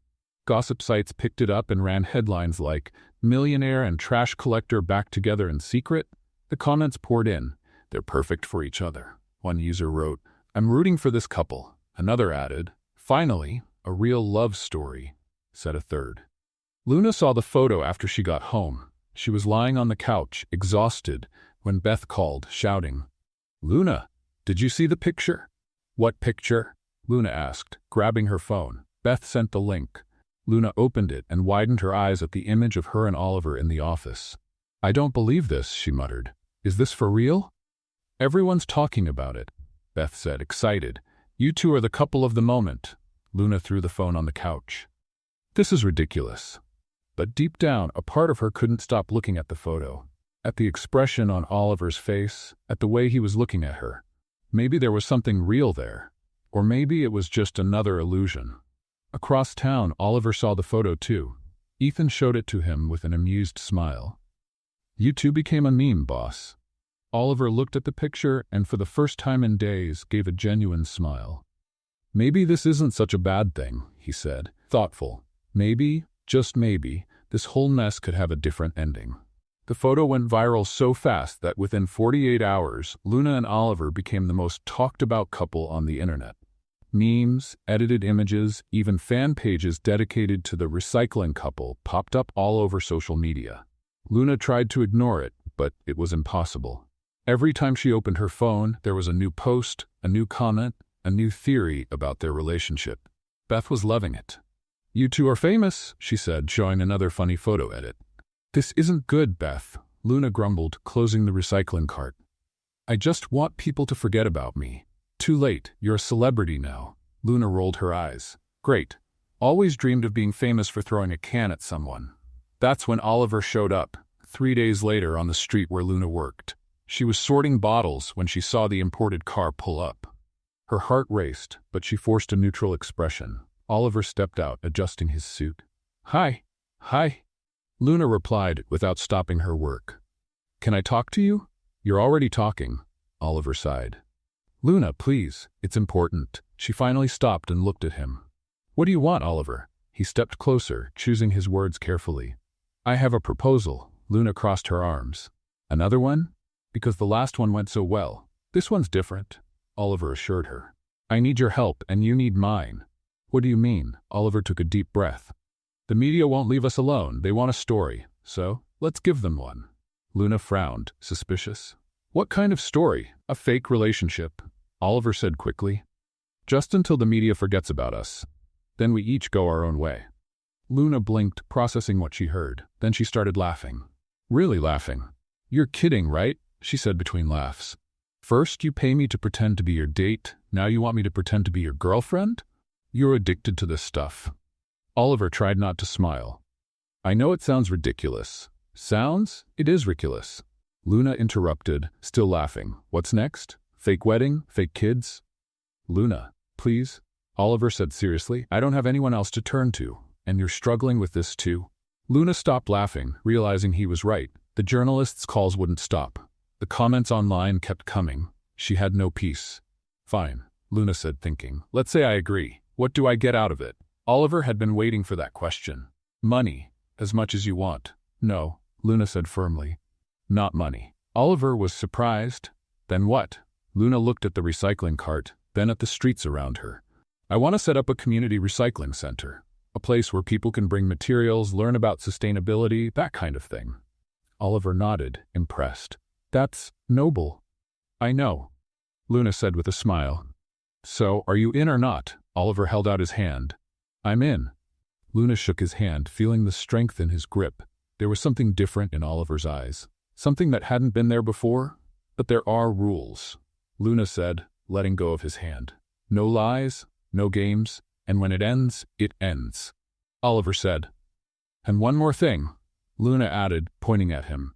Gossip sites picked it up and ran headlines like, "Millionaire and trash collector back together in secret?" The comments poured in. "They're perfect for each other." One user wrote, "I'm rooting for this couple." Another added, "Finally, a real love story," said a third. Luna saw the photo after she got home. She was lying on the couch, exhausted, when Beth called, shouting, "Luna, did you see the picture?" "What picture?" Luna asked, grabbing her phone. Beth sent the link. Luna opened it and widened her eyes at the image of her and Oliver in the office. "I don't believe this," she muttered. "Is this for real?" "Everyone's talking about it," Beth said, excited. "You two are the couple of the moment." Luna threw the phone on the couch. "This is ridiculous." But deep down, a part of her couldn't stop looking at the photo, at the expression on Oliver's face, at the way he was looking at her. Maybe there was something real there, or maybe it was just another illusion. Across town, Oliver saw the photo too. Ethan showed it to him with an amused smile. "You two became a meme, boss." Oliver looked at the picture and for the first time in days gave a genuine smile. "Maybe this isn't such a bad thing," he said, thoughtful. "Maybe, just maybe, this whole mess could have a different ending." The photo went viral so fast that within 48 hours, Luna and Oliver became the most talked-about couple on the internet. Memes, edited images, even fan pages dedicated to the recycling couple popped up all over social media. Luna tried to ignore it, but it was impossible. Every time she opened her phone, there was a new post, a new comment, a new theory about their relationship. Beth was loving it. "You two are famous," she said, showing another funny photo edit. "This isn't good, Beth," Luna grumbled, closing the recycling cart. "I just want people to forget about me." "Too late, you're a celebrity now." Luna rolled her eyes. "Great. Always dreamed of being famous for throwing a can at someone." That's when Oliver showed up, 3 days later on the street where Luna worked. She was sorting bottles when she saw the imported car pull up. Her heart raced, but she forced a neutral expression. Oliver stepped out, adjusting his suit. "Hi. Hi." Luna replied without stopping her work. "Can I talk to you?" "You're already talking," Oliver sighed. "Luna, please, it's important." She finally stopped and looked at him. "What do you want, Oliver?" He stepped closer, choosing his words carefully. "I have a proposal." Luna crossed her arms. "Another one?" "Because the last one went so well. This one's different," Oliver assured her. "I need your help and you need mine." "What do you mean?" Oliver took a deep breath. "The media won't leave us alone. They want a story. So, let's give them one." Luna frowned, suspicious. "What kind of story? A fake relationship?" Oliver said quickly. "Just until the media forgets about us. Then we each go our own way." Luna blinked, processing what she heard. Then she started laughing. Really laughing. "You're kidding, right?" she said between laughs. "First you pay me to pretend to be your date, now you want me to pretend to be your girlfriend? You're addicted to this stuff." Oliver tried not to smile. "I know it sounds ridiculous." "Sounds? It is ridiculous." Luna interrupted, still laughing. "What's next? Fake wedding? Fake kids?" "Luna, please," Oliver said seriously. "I don't have anyone else to turn to, and you're struggling with this too." Luna stopped laughing, realizing he was right. The journalists' calls wouldn't stop. The comments online kept coming. She had no peace. "Fine," Luna said, thinking. "Let's say I agree. What do I get out of it?" Oliver had been waiting for that question. "Money. As much as you want." "No," Luna said firmly. "Not money." Oliver was surprised. "Then what?" Luna looked at the recycling cart, then at the streets around her. "I want to set up a community recycling center. A place where people can bring materials, learn about sustainability, that kind of thing." Oliver nodded, impressed. "That's noble." "I know," Luna said with a smile. "So, are you in or not?" Oliver held out his hand. "I'm in." Luna shook his hand, feeling the strength in his grip. There was something different in Oliver's eyes. Something that hadn't been there before. "But there are rules," Luna said, letting go of his hand. "No lies, no games, and when it ends, it ends," Oliver said. "And one more thing," Luna added, pointing at him.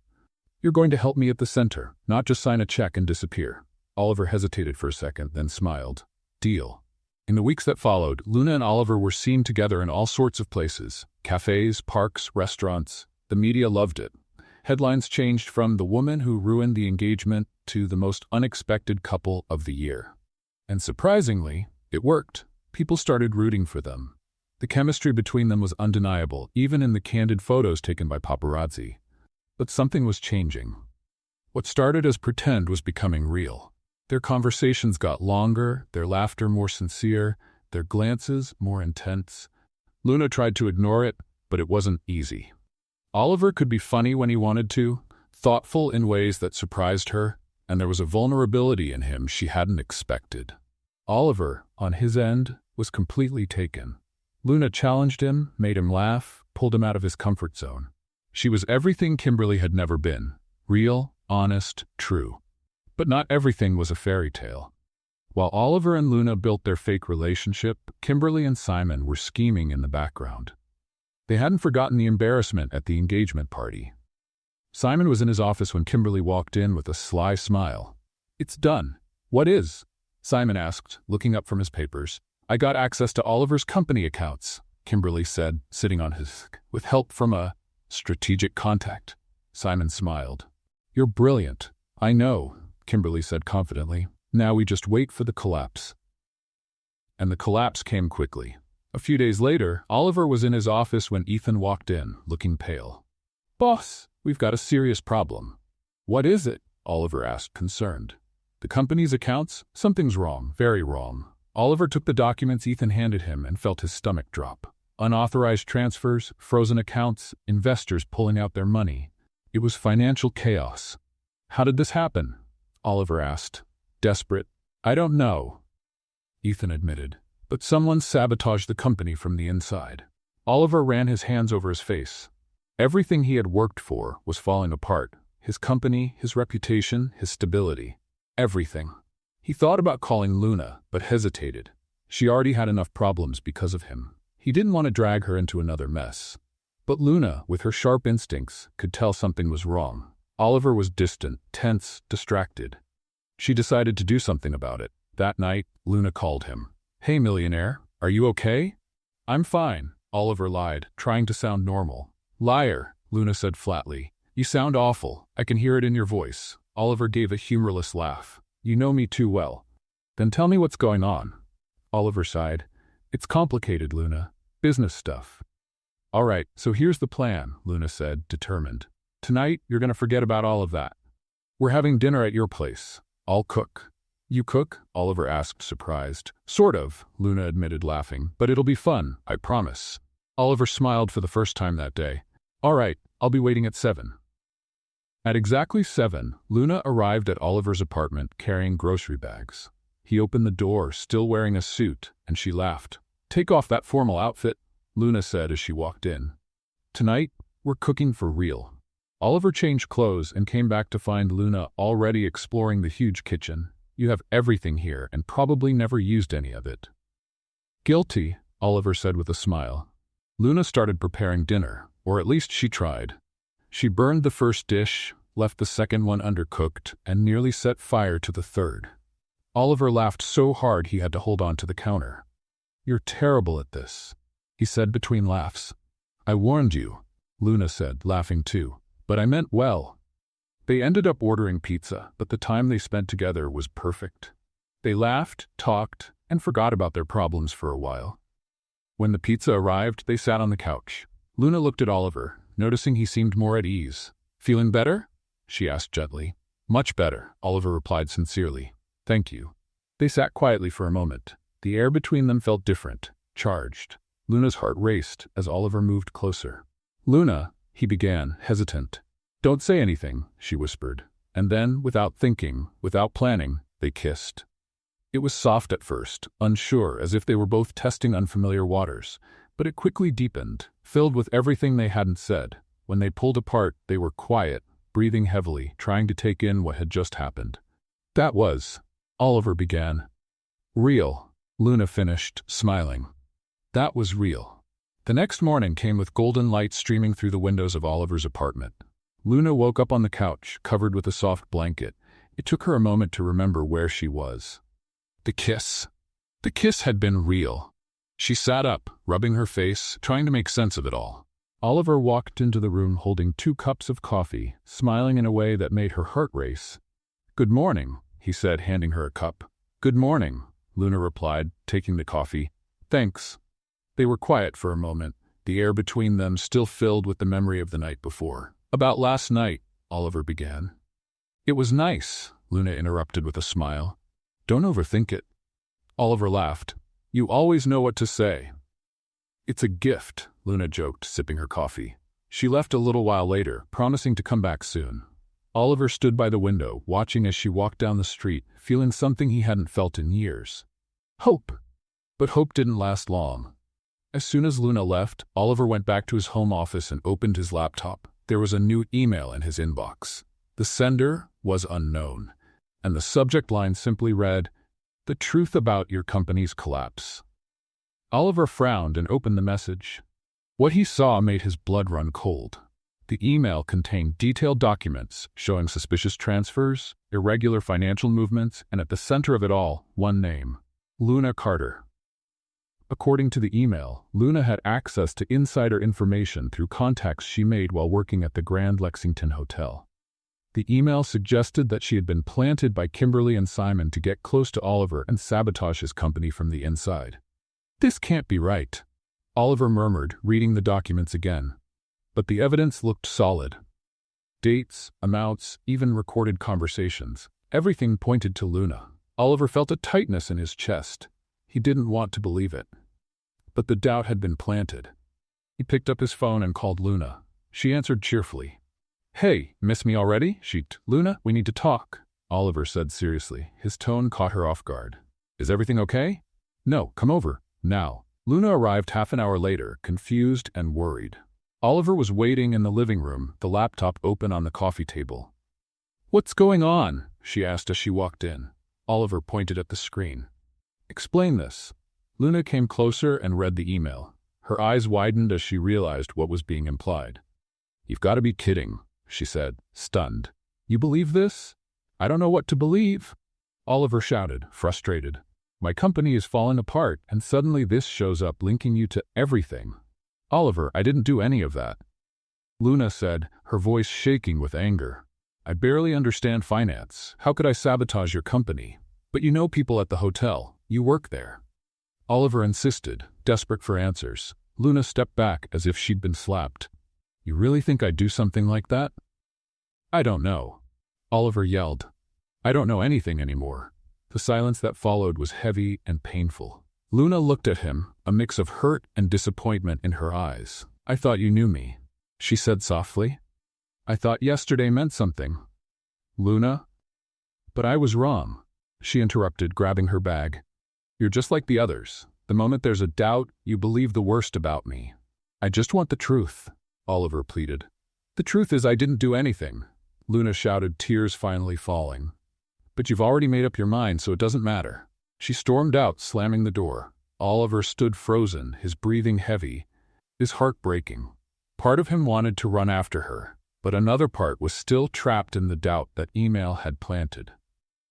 "You're going to help me at the center, not just sign a check and disappear." Oliver hesitated for a second, then smiled. "Deal." In the weeks that followed, Luna and Oliver were seen together in all sorts of places. Cafes, parks, restaurants. The media loved it. Headlines changed from "the woman who ruined the engagement" to "the most unexpected couple of the year." And surprisingly, it worked. People started rooting for them. The chemistry between them was undeniable, even in the candid photos taken by paparazzi. But something was changing. What started as pretend was becoming real. Their conversations got longer, their laughter more sincere, their glances more intense. Luna tried to ignore it, but it wasn't easy. Oliver could be funny when he wanted to, thoughtful in ways that surprised her, and there was a vulnerability in him she hadn't expected. Oliver, on his end, was completely taken. Luna challenged him, made him laugh, pulled him out of his comfort zone. She was everything Kimberly had never been. Real, honest, true. But not everything was a fairy tale. While Oliver and Luna built their fake relationship, Kimberly and Simon were scheming in the background. They hadn't forgotten the embarrassment at the engagement party. Simon was in his office when Kimberly walked in with a sly smile. "It's done." "What is?" Simon asked, looking up from his papers. "I got access to Oliver's company accounts," Kimberly said, sitting on his with help from a strategic contact. Simon smiled. "You're brilliant." "I know," Kimberly said confidently. "Now we just wait for the collapse." And the collapse came quickly. A few days later, Oliver was in his office when Ethan walked in, looking pale. "Boss, we've got a serious problem." "What is it?" Oliver asked, concerned. "The company's accounts? Something's wrong, very wrong." Oliver took the documents Ethan handed him and felt his stomach drop. Unauthorized transfers, frozen accounts, investors pulling out their money. It was financial chaos. "How did this happen?" Oliver asked, desperate. "I don't know," Ethan admitted. "But someone sabotaged the company from the inside." Oliver ran his hands over his face. Everything he had worked for was falling apart. His company, his reputation, his stability. Everything. He thought about calling Luna, but hesitated. She already had enough problems because of him. He didn't want to drag her into another mess. But Luna, with her sharp instincts, could tell something was wrong. Oliver was distant, tense, distracted. She decided to do something about it. That night, Luna called him. "Hey, millionaire, are you okay?" "I'm fine," Oliver lied, trying to sound normal. "Liar," Luna said flatly. "You sound awful. I can hear it in your voice." Oliver gave a humorless laugh. "You know me too well." "Then tell me what's going on." Oliver sighed. "It's complicated, Luna. Business stuff." "All right, so here's the plan," Luna said, determined. "Tonight, you're going to forget about all of that. We're having dinner at your place. I'll cook." "You cook?" Oliver asked, surprised. "Sort of," Luna admitted, laughing. "But it'll be fun, I promise." Oliver smiled for the first time that day. "All right, I'll be waiting at 7. At exactly 7, Luna arrived at Oliver's apartment carrying grocery bags. He opened the door, still wearing a suit, and she laughed. "Take off that formal outfit." Luna said as she walked in. "Tonight, we're cooking for real." Oliver changed clothes and came back to find Luna already exploring the huge kitchen. "You have everything here and probably never used any of it." "Guilty," Oliver said with a smile. Luna started preparing dinner, or at least she tried. She burned the first dish, left the second one undercooked, and nearly set fire to the third. Oliver laughed so hard he had to hold on to the counter. "You're terrible at this," he said between laughs. "I warned you," Luna said, laughing too. "But I meant well." They ended up ordering pizza, but the time they spent together was perfect. They laughed, talked, and forgot about their problems for a while. When the pizza arrived, they sat on the couch. Luna looked at Oliver, noticing he seemed more at ease. "Feeling better?" she asked gently. "Much better," Oliver replied sincerely. "Thank you." They sat quietly for a moment. The air between them felt different, charged. Luna's heart raced as Oliver moved closer. "Luna," he began, hesitant. "Don't say anything," she whispered. And then, without thinking, without planning, they kissed. It was soft at first, unsure, as if they were both testing unfamiliar waters, but it quickly deepened, filled with everything they hadn't said. When they pulled apart, they were quiet, breathing heavily, trying to take in what had just happened. "That was," Oliver began. "Real," Luna finished, smiling. "That was real." The next morning came with golden light streaming through the windows of Oliver's apartment. Luna woke up on the couch, covered with a soft blanket. It took her a moment to remember where she was. The kiss. The kiss had been real. She sat up, rubbing her face, trying to make sense of it all. Oliver walked into the room holding 2 cups of coffee, smiling in a way that made her heart race. "Good morning," he said, handing her a cup. "Good morning," Luna replied, taking the coffee. "Thanks." They were quiet for a moment, the air between them still filled with the memory of the night before. "About last night," Oliver began. "It was nice," Luna interrupted with a smile. "Don't overthink it." Oliver laughed. "You always know what to say." "It's a gift," Luna joked, sipping her coffee. She left a little while later, promising to come back soon. Oliver stood by the window, watching as she walked down the street, feeling something he hadn't felt in years. Hope. But hope didn't last long. As soon as Luna left, Oliver went back to his home office and opened his laptop. There was a new email in his inbox. The sender was unknown, and the subject line simply read, "The truth about your company's collapse." Oliver frowned and opened the message. What he saw made his blood run cold. The email contained detailed documents showing suspicious transfers, irregular financial movements, and at the center of it all, one name: Luna Carter. According to the email, Luna had access to insider information through contacts she made while working at the Grand Lexington Hotel. The email suggested that she had been planted by Kimberly and Simon to get close to Oliver and sabotage his company from the inside. "This can't be right," Oliver murmured, reading the documents again. But the evidence looked solid. Dates, amounts, even recorded conversations. Everything pointed to Luna. Oliver felt a tightness in his chest. He didn't want to believe it. But the doubt had been planted. He picked up his phone and called Luna. She answered cheerfully. "Hey, miss me already?" "Luna, we need to talk," Oliver said seriously. His tone caught her off guard. "Is everything okay?" "No, come over, now." Luna arrived half an hour later, confused and worried. Oliver was waiting in the living room, the laptop open on the coffee table. "What's going on?" she asked as she walked in. Oliver pointed at the screen. "Explain this." Luna came closer and read the email. Her eyes widened as she realized what was being implied. "You've got to be kidding," she said, stunned. "You believe this?" "I don't know what to believe," Oliver shouted, frustrated. "My company is falling apart, and suddenly this shows up linking you to everything." "Oliver, I didn't do any of that," Luna said, her voice shaking with anger. "I barely understand finance. How could I sabotage your company? But you know people at the hotel. You work there." Oliver insisted, desperate for answers. Luna stepped back as if she'd been slapped. "You really think I'd do something like that?" "I don't know," Oliver yelled. "I don't know anything anymore." The silence that followed was heavy and painful. Luna looked at him, a mix of hurt and disappointment in her eyes. "I thought you knew me," she said softly. "I thought yesterday meant something." "Luna?" "But I was wrong," she interrupted, grabbing her bag. "You're just like the others. The moment there's a doubt, you believe the worst about me. I just want the truth, Oliver pleaded. The truth is I didn't do anything, Luna shouted, tears finally falling. But you've already made up your mind, so it doesn't matter. She stormed out, slamming the door. Oliver stood frozen, his breathing heavy, his heart breaking. Part of him wanted to run after her, but another part was still trapped in the doubt that email had planted.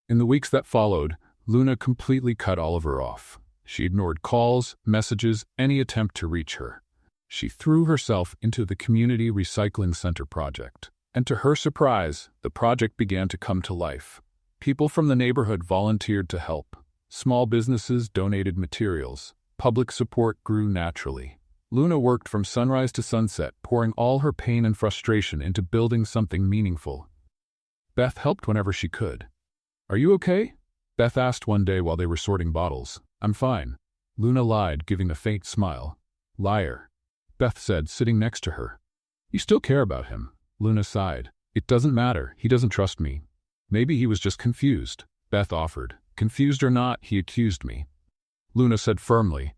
In the weeks that followed, Luna completely cut Oliver off. She ignored calls, messages, any attempt to reach her. She threw herself into the community recycling center project. And to her surprise, the project began to come to life. People from the neighborhood volunteered to help. Small businesses donated materials. Public support grew naturally. Luna worked from sunrise to sunset, pouring all her pain and frustration into building something meaningful. Beth helped whenever she could. Are you okay? Beth asked one day while they were sorting bottles. I'm fine. Luna lied, giving a faint smile. Liar, Beth said, sitting next to her. You still care about him. Luna sighed. It doesn't matter. He doesn't trust me. Maybe he was just confused, Beth offered. Confused or not, he accused me. Luna said firmly.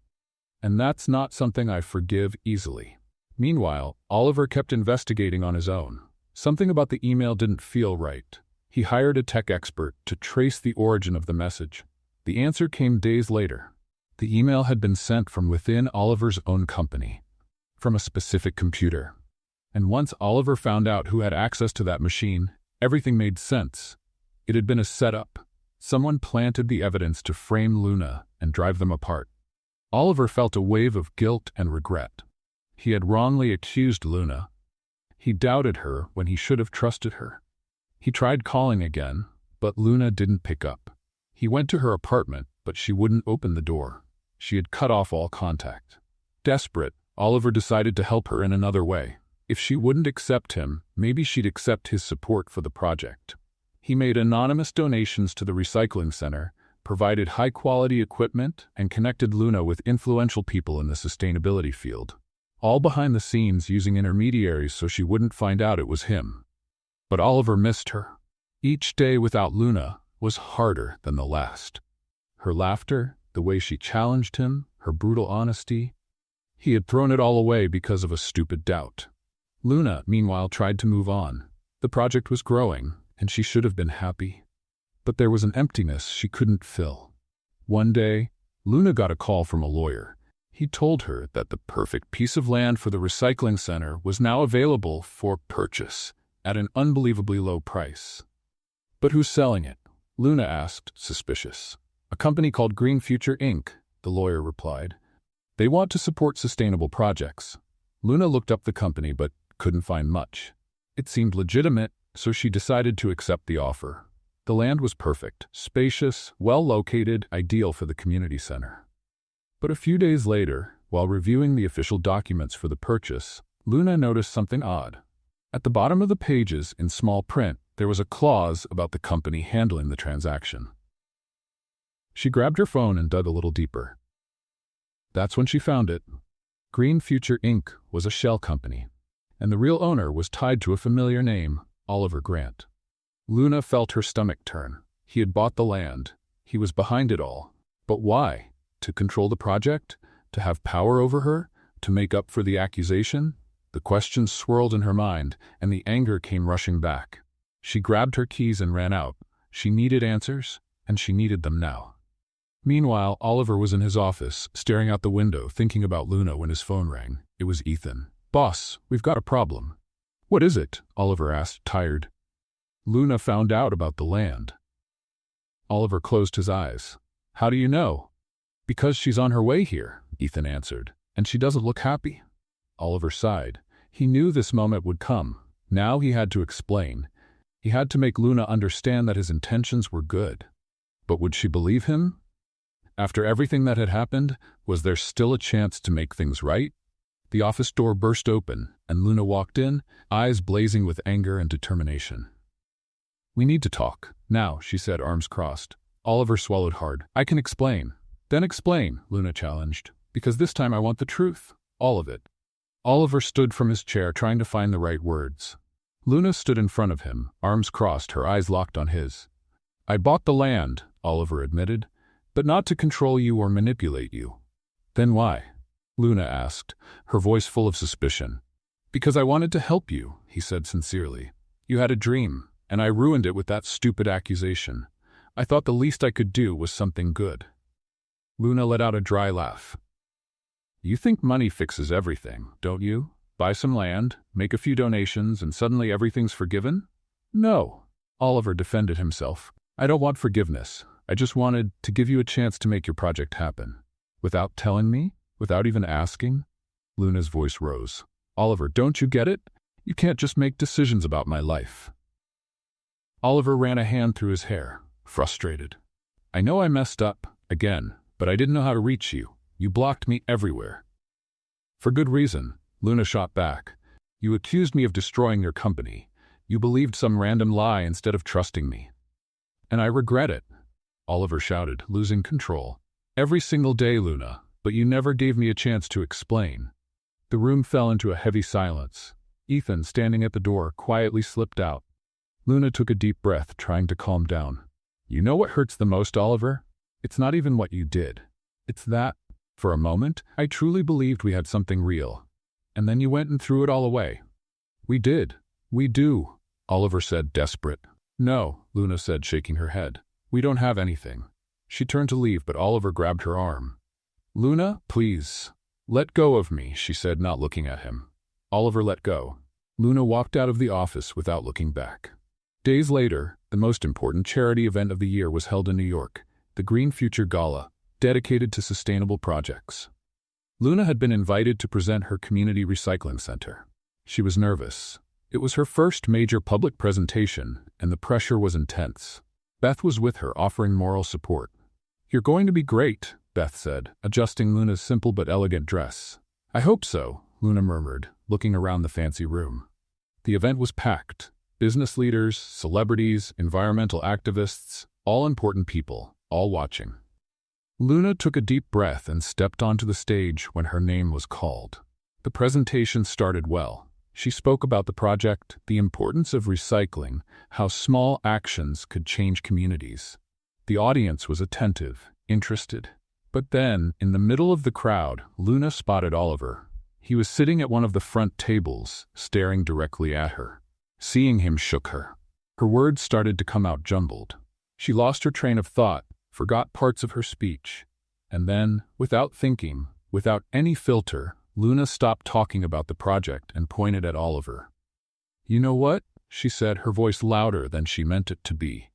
And that's not something I forgive easily. Meanwhile, Oliver kept investigating on his own. Something about the email didn't feel right. He hired a tech expert to trace the origin of the message. The answer came days later. The email had been sent from within Oliver's own company, from a specific computer. And once Oliver found out who had access to that machine, everything made sense. It had been a setup. Someone planted the evidence to frame Luna and drive them apart. Oliver felt a wave of guilt and regret. He had wrongly accused Luna. He doubted her when he should have trusted her. He tried calling again, but Luna didn't pick up. He went to her apartment, but she wouldn't open the door. She had cut off all contact. Desperate, Oliver decided to help her in another way. If she wouldn't accept him, maybe she'd accept his support for the project. He made anonymous donations to the recycling center, provided high-quality equipment, and connected Luna with influential people in the sustainability field. All behind the scenes using intermediaries so she wouldn't find out it was him. But Oliver missed her. Each day without Luna was harder than the last. Her laughter, the way she challenged him, her brutal honesty. He had thrown it all away because of a stupid doubt. Luna, meanwhile, tried to move on. The project was growing, and she should have been happy. But there was an emptiness she couldn't fill. One day, Luna got a call from a lawyer. He told her that the perfect piece of land for the recycling center was now available for purchase at an unbelievably low price. But who's selling it? Luna asked, suspicious. A company called Green Future Inc., the lawyer replied. They want to support sustainable projects. Luna looked up the company but couldn't find much. It seemed legitimate, so she decided to accept the offer. The land was perfect, spacious, well-located, ideal for the community center. But a few days later, while reviewing the official documents for the purchase, Luna noticed something odd. At the bottom of the pages, in small print, there was a clause about the company handling the transaction. She grabbed her phone and dug a little deeper. That's when she found it. Green Future Inc. was a shell company, and the real owner was tied to a familiar name, Oliver Grant. Luna felt her stomach turn. He had bought the land. He was behind it all. But why? To control the project? To have power over her? To make up for the accusation? The questions swirled in her mind, and the anger came rushing back. She grabbed her keys and ran out. She needed answers, and she needed them now. Meanwhile, Oliver was in his office, staring out the window, thinking about Luna when his phone rang. It was Ethan. Boss, we've got a problem. What is it? Oliver asked, tired. Luna found out about the land. Oliver closed his eyes. How do you know? Because she's on her way here, Ethan answered. And she doesn't look happy. Oliver sighed. He knew this moment would come. Now he had to explain. He had to make Luna understand that his intentions were good. But would she believe him? After everything that had happened, was there still a chance to make things right? The office door burst open, and Luna walked in, eyes blazing with anger and determination. We need to talk. Now, she said, arms crossed. Oliver swallowed hard. I can explain. Then explain, Luna challenged. Because this time I want the truth. All of it. Oliver stood from his chair, trying to find the right words. Luna stood in front of him, arms crossed, her eyes locked on his. I bought the land, Oliver admitted, but not to control you or manipulate you. Then why? Luna asked, her voice full of suspicion. Because I wanted to help you, he said sincerely. You had a dream, and I ruined it with that stupid accusation. I thought the least I could do was something good. Luna let out a dry laugh. You think money fixes everything, don't you? Buy some land, make a few donations, and suddenly everything's forgiven? No, Oliver defended himself. I don't want forgiveness. I just wanted to give you a chance to make your project happen. Without telling me? Without even asking? Luna's voice rose. Oliver, don't you get it? You can't just make decisions about my life. Oliver ran a hand through his hair, frustrated. I know I messed up, again, but I didn't know how to reach you. You blocked me everywhere. For good reason, Luna shot back. You accused me of destroying your company. You believed some random lie instead of trusting me. And I regret it, Oliver shouted, losing control. Every single day, Luna, but you never gave me a chance to explain. The room fell into a heavy silence. Ethan, standing at the door, quietly slipped out. Luna took a deep breath, trying to calm down. You know what hurts the most, Oliver? It's not even what you did. It's that, for a moment, I truly believed we had something real. And then you went and threw it all away. We did. We do, Oliver said, desperate. No, Luna said, shaking her head. We don't have anything. She turned to leave, but Oliver grabbed her arm. Luna, please. Let go of me, she said, not looking at him. Oliver let go. Luna walked out of the office without looking back. Days later, the most important charity event of the year was held in New York, the Green Future Gala, dedicated to sustainable projects. Luna had been invited to present her community recycling center. She was nervous. It was her first major public presentation, and the pressure was intense. Beth was with her, offering moral support. You're going to be great, Beth said, adjusting Luna's simple but elegant dress. I hope so, Luna murmured, looking around the fancy room. The event was packed. Business leaders, celebrities, environmental activists, all important people, all watching. Luna took a deep breath and stepped onto the stage when her name was called. The presentation started well. She spoke about the project, the importance of recycling, how small actions could change communities. The audience was attentive, interested. But then, in the middle of the crowd, Luna spotted Oliver. He was sitting at one of the front tables, staring directly at her. Seeing him shook her. Her words started to come out jumbled. She lost her train of thought, forgot parts of her speech. And then, without thinking, without any filter, Luna stopped talking about the project and pointed at Oliver. You know what? She said, her voice louder than she meant it to be.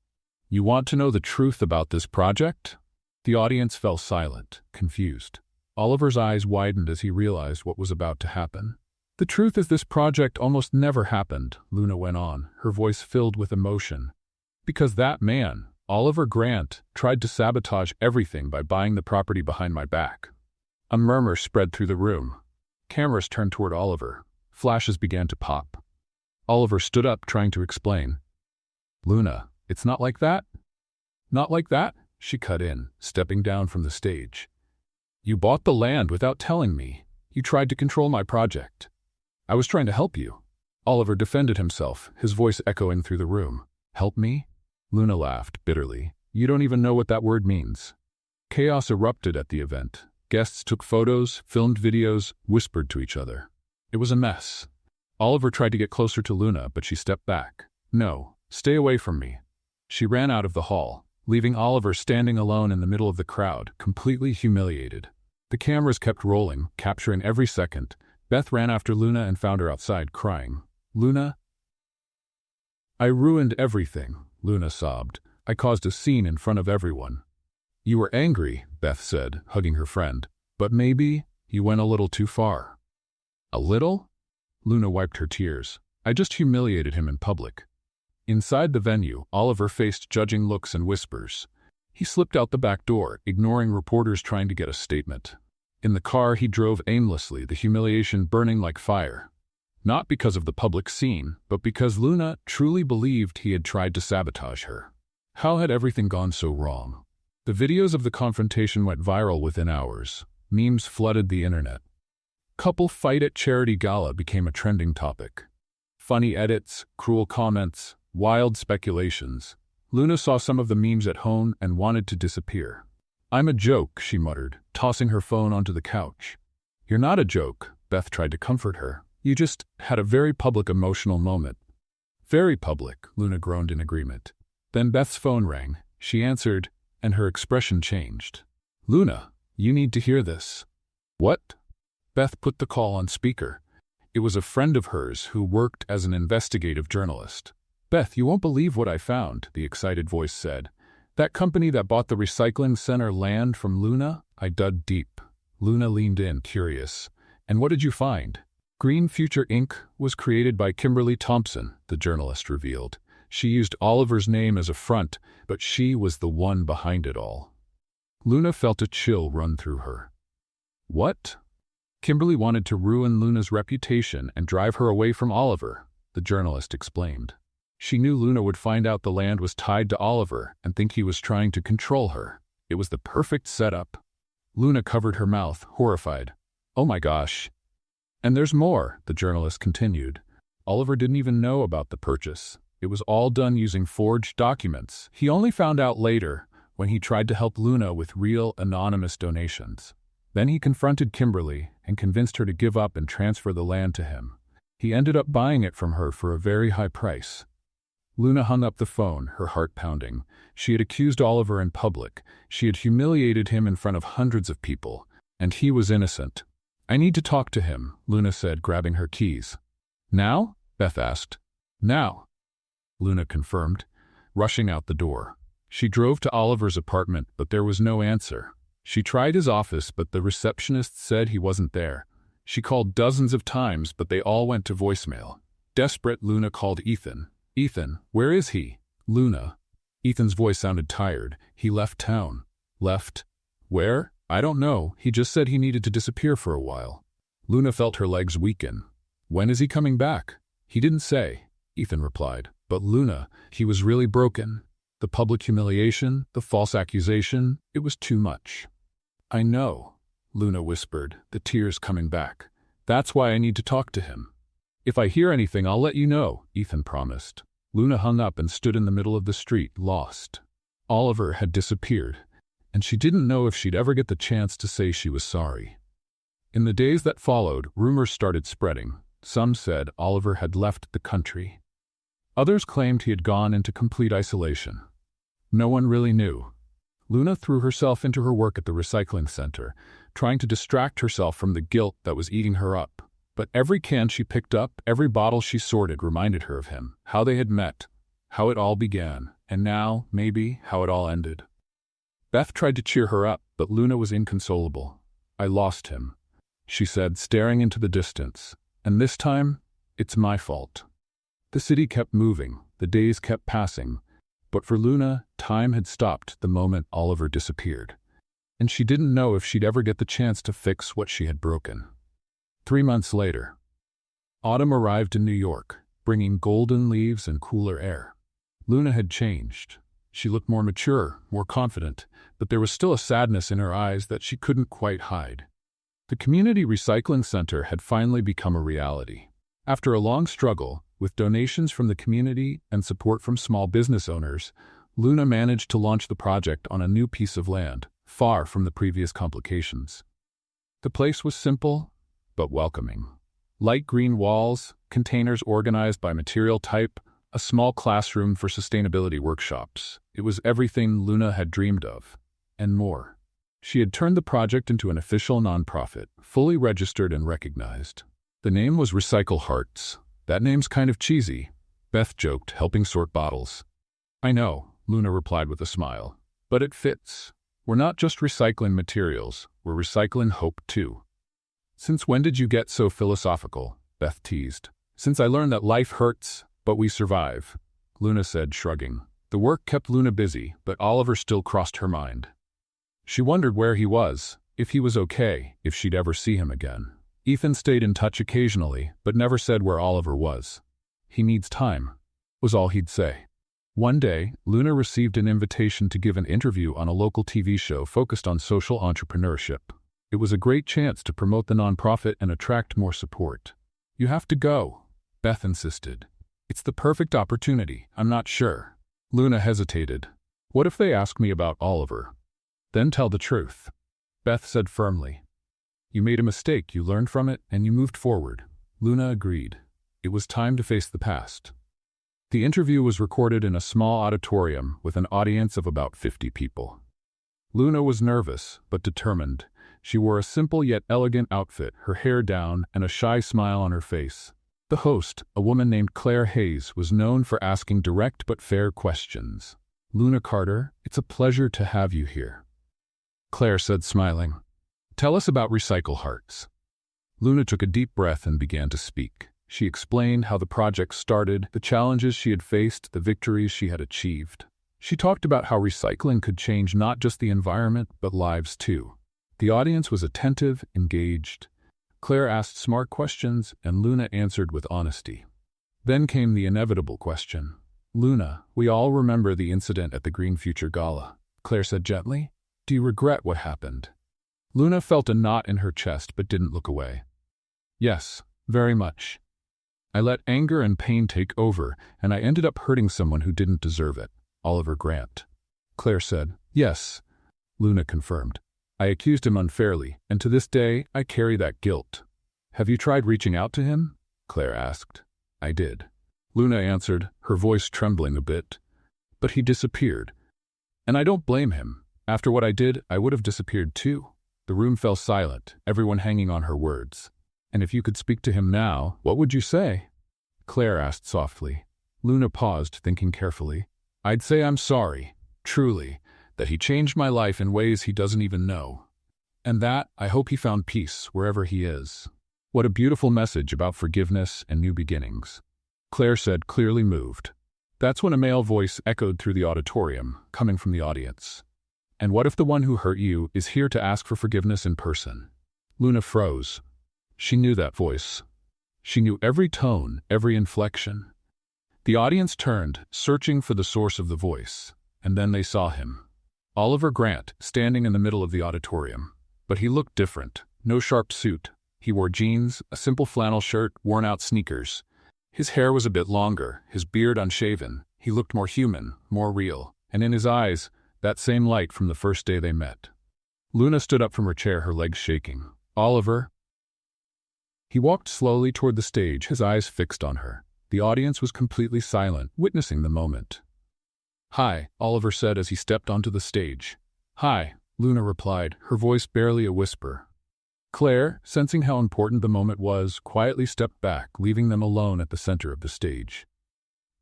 You want to know the truth about this project? The audience fell silent, confused. Oliver's eyes widened as he realized what was about to happen. The truth is this project almost never happened, Luna went on, her voice filled with emotion. Because that man, Oliver Grant, tried to sabotage everything by buying the property behind my back. A murmur spread through the room. Cameras turned toward Oliver. Flashes began to pop. Oliver stood up, trying to explain. Luna, it's not like that. Not like that, she cut in, stepping down from the stage. You bought the land without telling me. You tried to control my project. I was trying to help you. Oliver defended himself, his voice echoing through the room. Help me? Luna laughed bitterly. You don't even know what that word means. Chaos erupted at the event. Guests took photos, filmed videos, whispered to each other. It was a mess. Oliver tried to get closer to Luna, but she stepped back. No, stay away from me. She ran out of the hall, leaving Oliver standing alone in the middle of the crowd, completely humiliated. The cameras kept rolling, capturing every second. Beth ran after Luna and found her outside, crying. Luna? I ruined everything, Luna sobbed. I caused a scene in front of everyone. You were angry, Beth said, hugging her friend. But maybe you went a little too far. A little? Luna wiped her tears. I just humiliated him in public. Inside the venue, Oliver faced judging looks and whispers. He slipped out the back door, ignoring reporters trying to get a statement. In the car he drove aimlessly, the humiliation burning like fire. Not because of the public scene, but because Luna truly believed he had tried to sabotage her. How had everything gone so wrong? The videos of the confrontation went viral within hours. Memes flooded the internet. Couple fight at charity gala became a trending topic. Funny edits, cruel comments, wild speculations. Luna saw some of the memes at home and wanted to disappear. "I'm a joke," she muttered, tossing her phone onto the couch. "You're not a joke," Beth tried to comfort her. "You just had a very public emotional moment." "Very public," Luna groaned in agreement. Then Beth's phone rang. She answered, and her expression changed. "Luna, you need to hear this." "What?" Beth put the call on speaker. It was a friend of hers who worked as an investigative journalist. "Beth, you won't believe what I found," the excited voice said. "That company that bought the recycling center land from Luna?" I dug deep. Luna leaned in, curious. "And what did you find?" Green Future Inc. was created by Kimberly Thompson, the journalist revealed. She used Oliver's name as a front, but she was the one behind it all. Luna felt a chill run through her. "What?" "Kimberly wanted to ruin Luna's reputation and drive her away from Oliver," the journalist explained. "She knew Luna would find out the land was tied to Oliver and think he was trying to control her. It was the perfect setup." Luna covered her mouth, horrified. "Oh my gosh." "And there's more," the journalist continued. "Oliver didn't even know about the purchase. It was all done using forged documents. He only found out later, when he tried to help Luna with real, anonymous donations. Then he confronted Kimberly and convinced her to give up and transfer the land to him. He ended up buying it from her for a very high price." Luna hung up the phone, her heart pounding. She had accused Oliver in public. She had humiliated him in front of hundreds of people. And he was innocent. "I need to talk to him," Luna said, grabbing her keys. "Now?" Beth asked. "Now," Luna confirmed, rushing out the door. She drove to Oliver's apartment, but there was no answer. She tried his office, but the receptionist said he wasn't there. She called dozens of times, but they all went to voicemail. Desperate, Luna called Ethan. "Ethan, where is he?" "Luna." Ethan's voice sounded tired. "He left town." "Left? Where?" "I don't know. He just said he needed to disappear for a while." Luna felt her legs weaken. "When is he coming back?" "He didn't say," Ethan replied. "But Luna, he was really broken. The public humiliation, the false accusation, it was too much." "I know," Luna whispered, the tears coming back. "That's why I need to talk to him." "If I hear anything, I'll let you know," Ethan promised. Luna hung up and stood in the middle of the street, lost. Oliver had disappeared, and she didn't know if she'd ever get the chance to say she was sorry. In the days that followed, rumors started spreading. Some said Oliver had left the country. Others claimed he had gone into complete isolation. No one really knew. Luna threw herself into her work at the recycling center, trying to distract herself from the guilt that was eating her up. But every can she picked up, every bottle she sorted reminded her of him, how they had met, how it all began, and now, maybe, how it all ended. Beth tried to cheer her up, but Luna was inconsolable. "I lost him," she said, staring into the distance. "And this time, it's my fault." The city kept moving, the days kept passing, but for Luna, time had stopped the moment Oliver disappeared. And she didn't know if she'd ever get the chance to fix what she had broken. 3 months later, autumn arrived in New York, bringing golden leaves and cooler air. Luna had changed. She looked more mature, more confident, but there was still a sadness in her eyes that she couldn't quite hide. The community recycling center had finally become a reality. After a long struggle, with donations from the community and support from small business owners, Luna managed to launch the project on a new piece of land, far from the previous complications. The place was simple, but welcoming. Light green walls, containers organized by material type, a small classroom for sustainability workshops. It was everything Luna had dreamed of, and more. She had turned the project into an official nonprofit, fully registered and recognized. The name was Recycle Hearts. "That name's kind of cheesy," Beth joked, helping sort bottles. "I know," Luna replied with a smile. "But it fits. We're not just recycling materials, we're recycling hope too." "Since when did you get so philosophical?" Beth teased. "Since I learned that life hurts, but we survive," Luna said, shrugging. The work kept Luna busy, but Oliver still crossed her mind. She wondered where he was, if he was okay, if she'd ever see him again. Ethan stayed in touch occasionally, but never said where Oliver was. "He needs time," was all he'd say. One day, Luna received an invitation to give an interview on a local TV show focused on social entrepreneurship. It was a great chance to promote the nonprofit and attract more support. "You have to go," Beth insisted. "It's the perfect opportunity. I'm not sure." Luna hesitated. "What if they ask me about Oliver?" Then tell the truth. Beth said firmly. You made a mistake, you learned from it, and you moved forward. Luna agreed. It was time to face the past. The interview was recorded in a small auditorium with an audience of about 50 people. Luna was nervous, but determined. She wore a simple yet elegant outfit, her hair down, and a shy smile on her face. The host, a woman named Claire Hayes, was known for asking direct but fair questions. Luna Carter, it's a pleasure to have you here. Claire said, smiling. Tell us about Recycle Hearts. Luna took a deep breath and began to speak. She explained how the project started, the challenges she had faced, the victories she had achieved. She talked about how recycling could change not just the environment, but lives too. The audience was attentive, engaged. Claire asked smart questions, and Luna answered with honesty. Then came the inevitable question. Luna, we all remember the incident at the Green Future Gala. Claire said gently. Do you regret what happened? Luna felt a knot in her chest but didn't look away. Yes, very much. I let anger and pain take over, and I ended up hurting someone who didn't deserve it. Oliver Grant. Claire said. Yes, Luna confirmed. I accused him unfairly, and to this day, I carry that guilt. Have you tried reaching out to him? Claire asked. I did. Luna answered, her voice trembling a bit. But he disappeared. And I don't blame him. After what I did, I would have disappeared too. The room fell silent, everyone hanging on her words. And if you could speak to him now, what would you say? Claire asked softly. Luna paused, thinking carefully. I'd say I'm sorry, truly, that he changed my life in ways he doesn't even know. And that, I hope he found peace wherever he is. What a beautiful message about forgiveness and new beginnings. Claire said, clearly moved. That's when a male voice echoed through the auditorium, coming from the audience. And what if the one who hurt you is here to ask for forgiveness in person? Luna froze. She knew that voice. She knew every tone, every inflection. The audience turned, searching for the source of the voice, and then they saw him. Oliver Grant, standing in the middle of the auditorium. But he looked different. No sharp suit. He wore jeans, a simple flannel shirt, worn-out sneakers. His hair was a bit longer, his beard unshaven. He looked more human, more real, and in his eyes, that same light from the first day they met. Luna stood up from her chair, her legs shaking. Oliver. He walked slowly toward the stage, his eyes fixed on her. The audience was completely silent, witnessing the moment. Hi, Oliver said as he stepped onto the stage. Hi, Luna replied, her voice barely a whisper. Claire, sensing how important the moment was, quietly stepped back, leaving them alone at the center of the stage.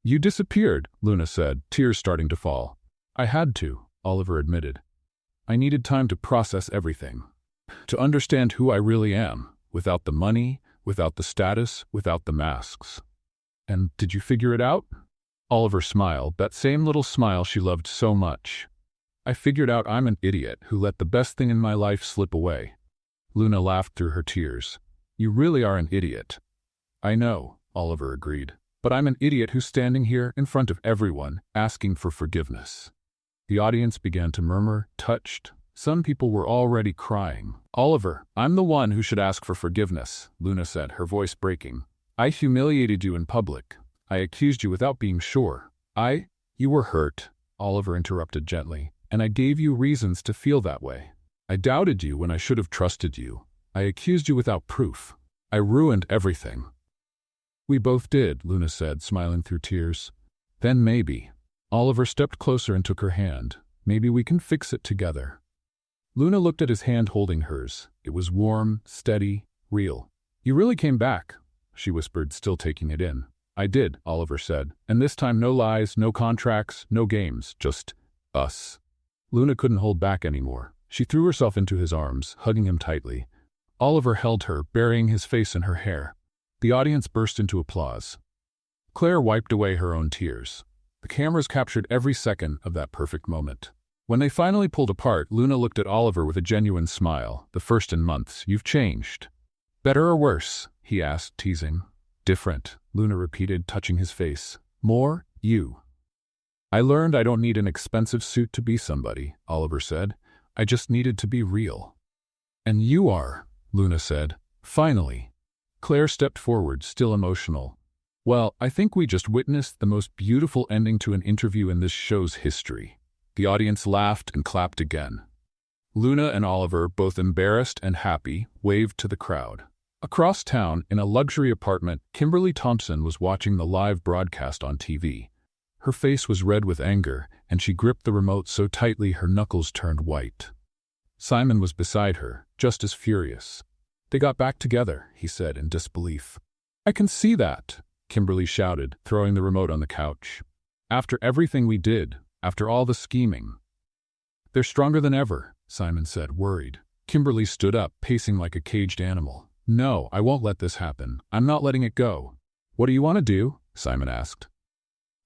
You disappeared, Luna said, tears starting to fall. I had to, Oliver admitted. I needed time to process everything. To understand who I really am, without the money, without the status, without the masks. And did you figure it out? Oliver smiled, that same little smile she loved so much. I figured out I'm an idiot who let the best thing in my life slip away. Luna laughed through her tears. You really are an idiot. I know, Oliver agreed. But I'm an idiot who's standing here in front of everyone, asking for forgiveness. The audience began to murmur, touched. Some people were already crying. Oliver, I'm the one who should ask for forgiveness, Luna said, her voice breaking. I humiliated you in public. I accused you without being sure. You were hurt, Oliver interrupted gently, and I gave you reasons to feel that way. I doubted you when I should have trusted you. I accused you without proof. I ruined everything. We both did, Luna said, smiling through tears. Then maybe. Oliver stepped closer and took her hand. Maybe we can fix it together. Luna looked at his hand holding hers. It was warm, steady, real. You really came back, she whispered, still taking it in. I did, Oliver said. And this time no lies, no contracts, no games, just us. Luna couldn't hold back anymore. She threw herself into his arms, hugging him tightly. Oliver held her, burying his face in her hair. The audience burst into applause. Claire wiped away her own tears. The cameras captured every second of that perfect moment. When they finally pulled apart, Luna looked at Oliver with a genuine smile. The first in months. You've changed. Better or worse? He asked, teasing. Different, Luna repeated, touching his face. More, you. I learned I don't need an expensive suit to be somebody, Oliver said. I just needed to be real. And you are, Luna said. Finally. Claire stepped forward, still emotional. Well, I think we just witnessed the most beautiful ending to an interview in this show's history. The audience laughed and clapped again. Luna and Oliver, both embarrassed and happy, waved to the crowd. Across town, in a luxury apartment, Kimberly Thompson was watching the live broadcast on TV. Her face was red with anger, and she gripped the remote so tightly her knuckles turned white. Simon was beside her, just as furious. "They got back together," he said in disbelief. "I can see that," Kimberly shouted, throwing the remote on the couch. "After everything we did, after all the scheming." "They're stronger than ever," Simon said, worried. Kimberly stood up, pacing like a caged animal. "No, I won't let this happen. I'm not letting it go." "What do you want to do?" Simon asked.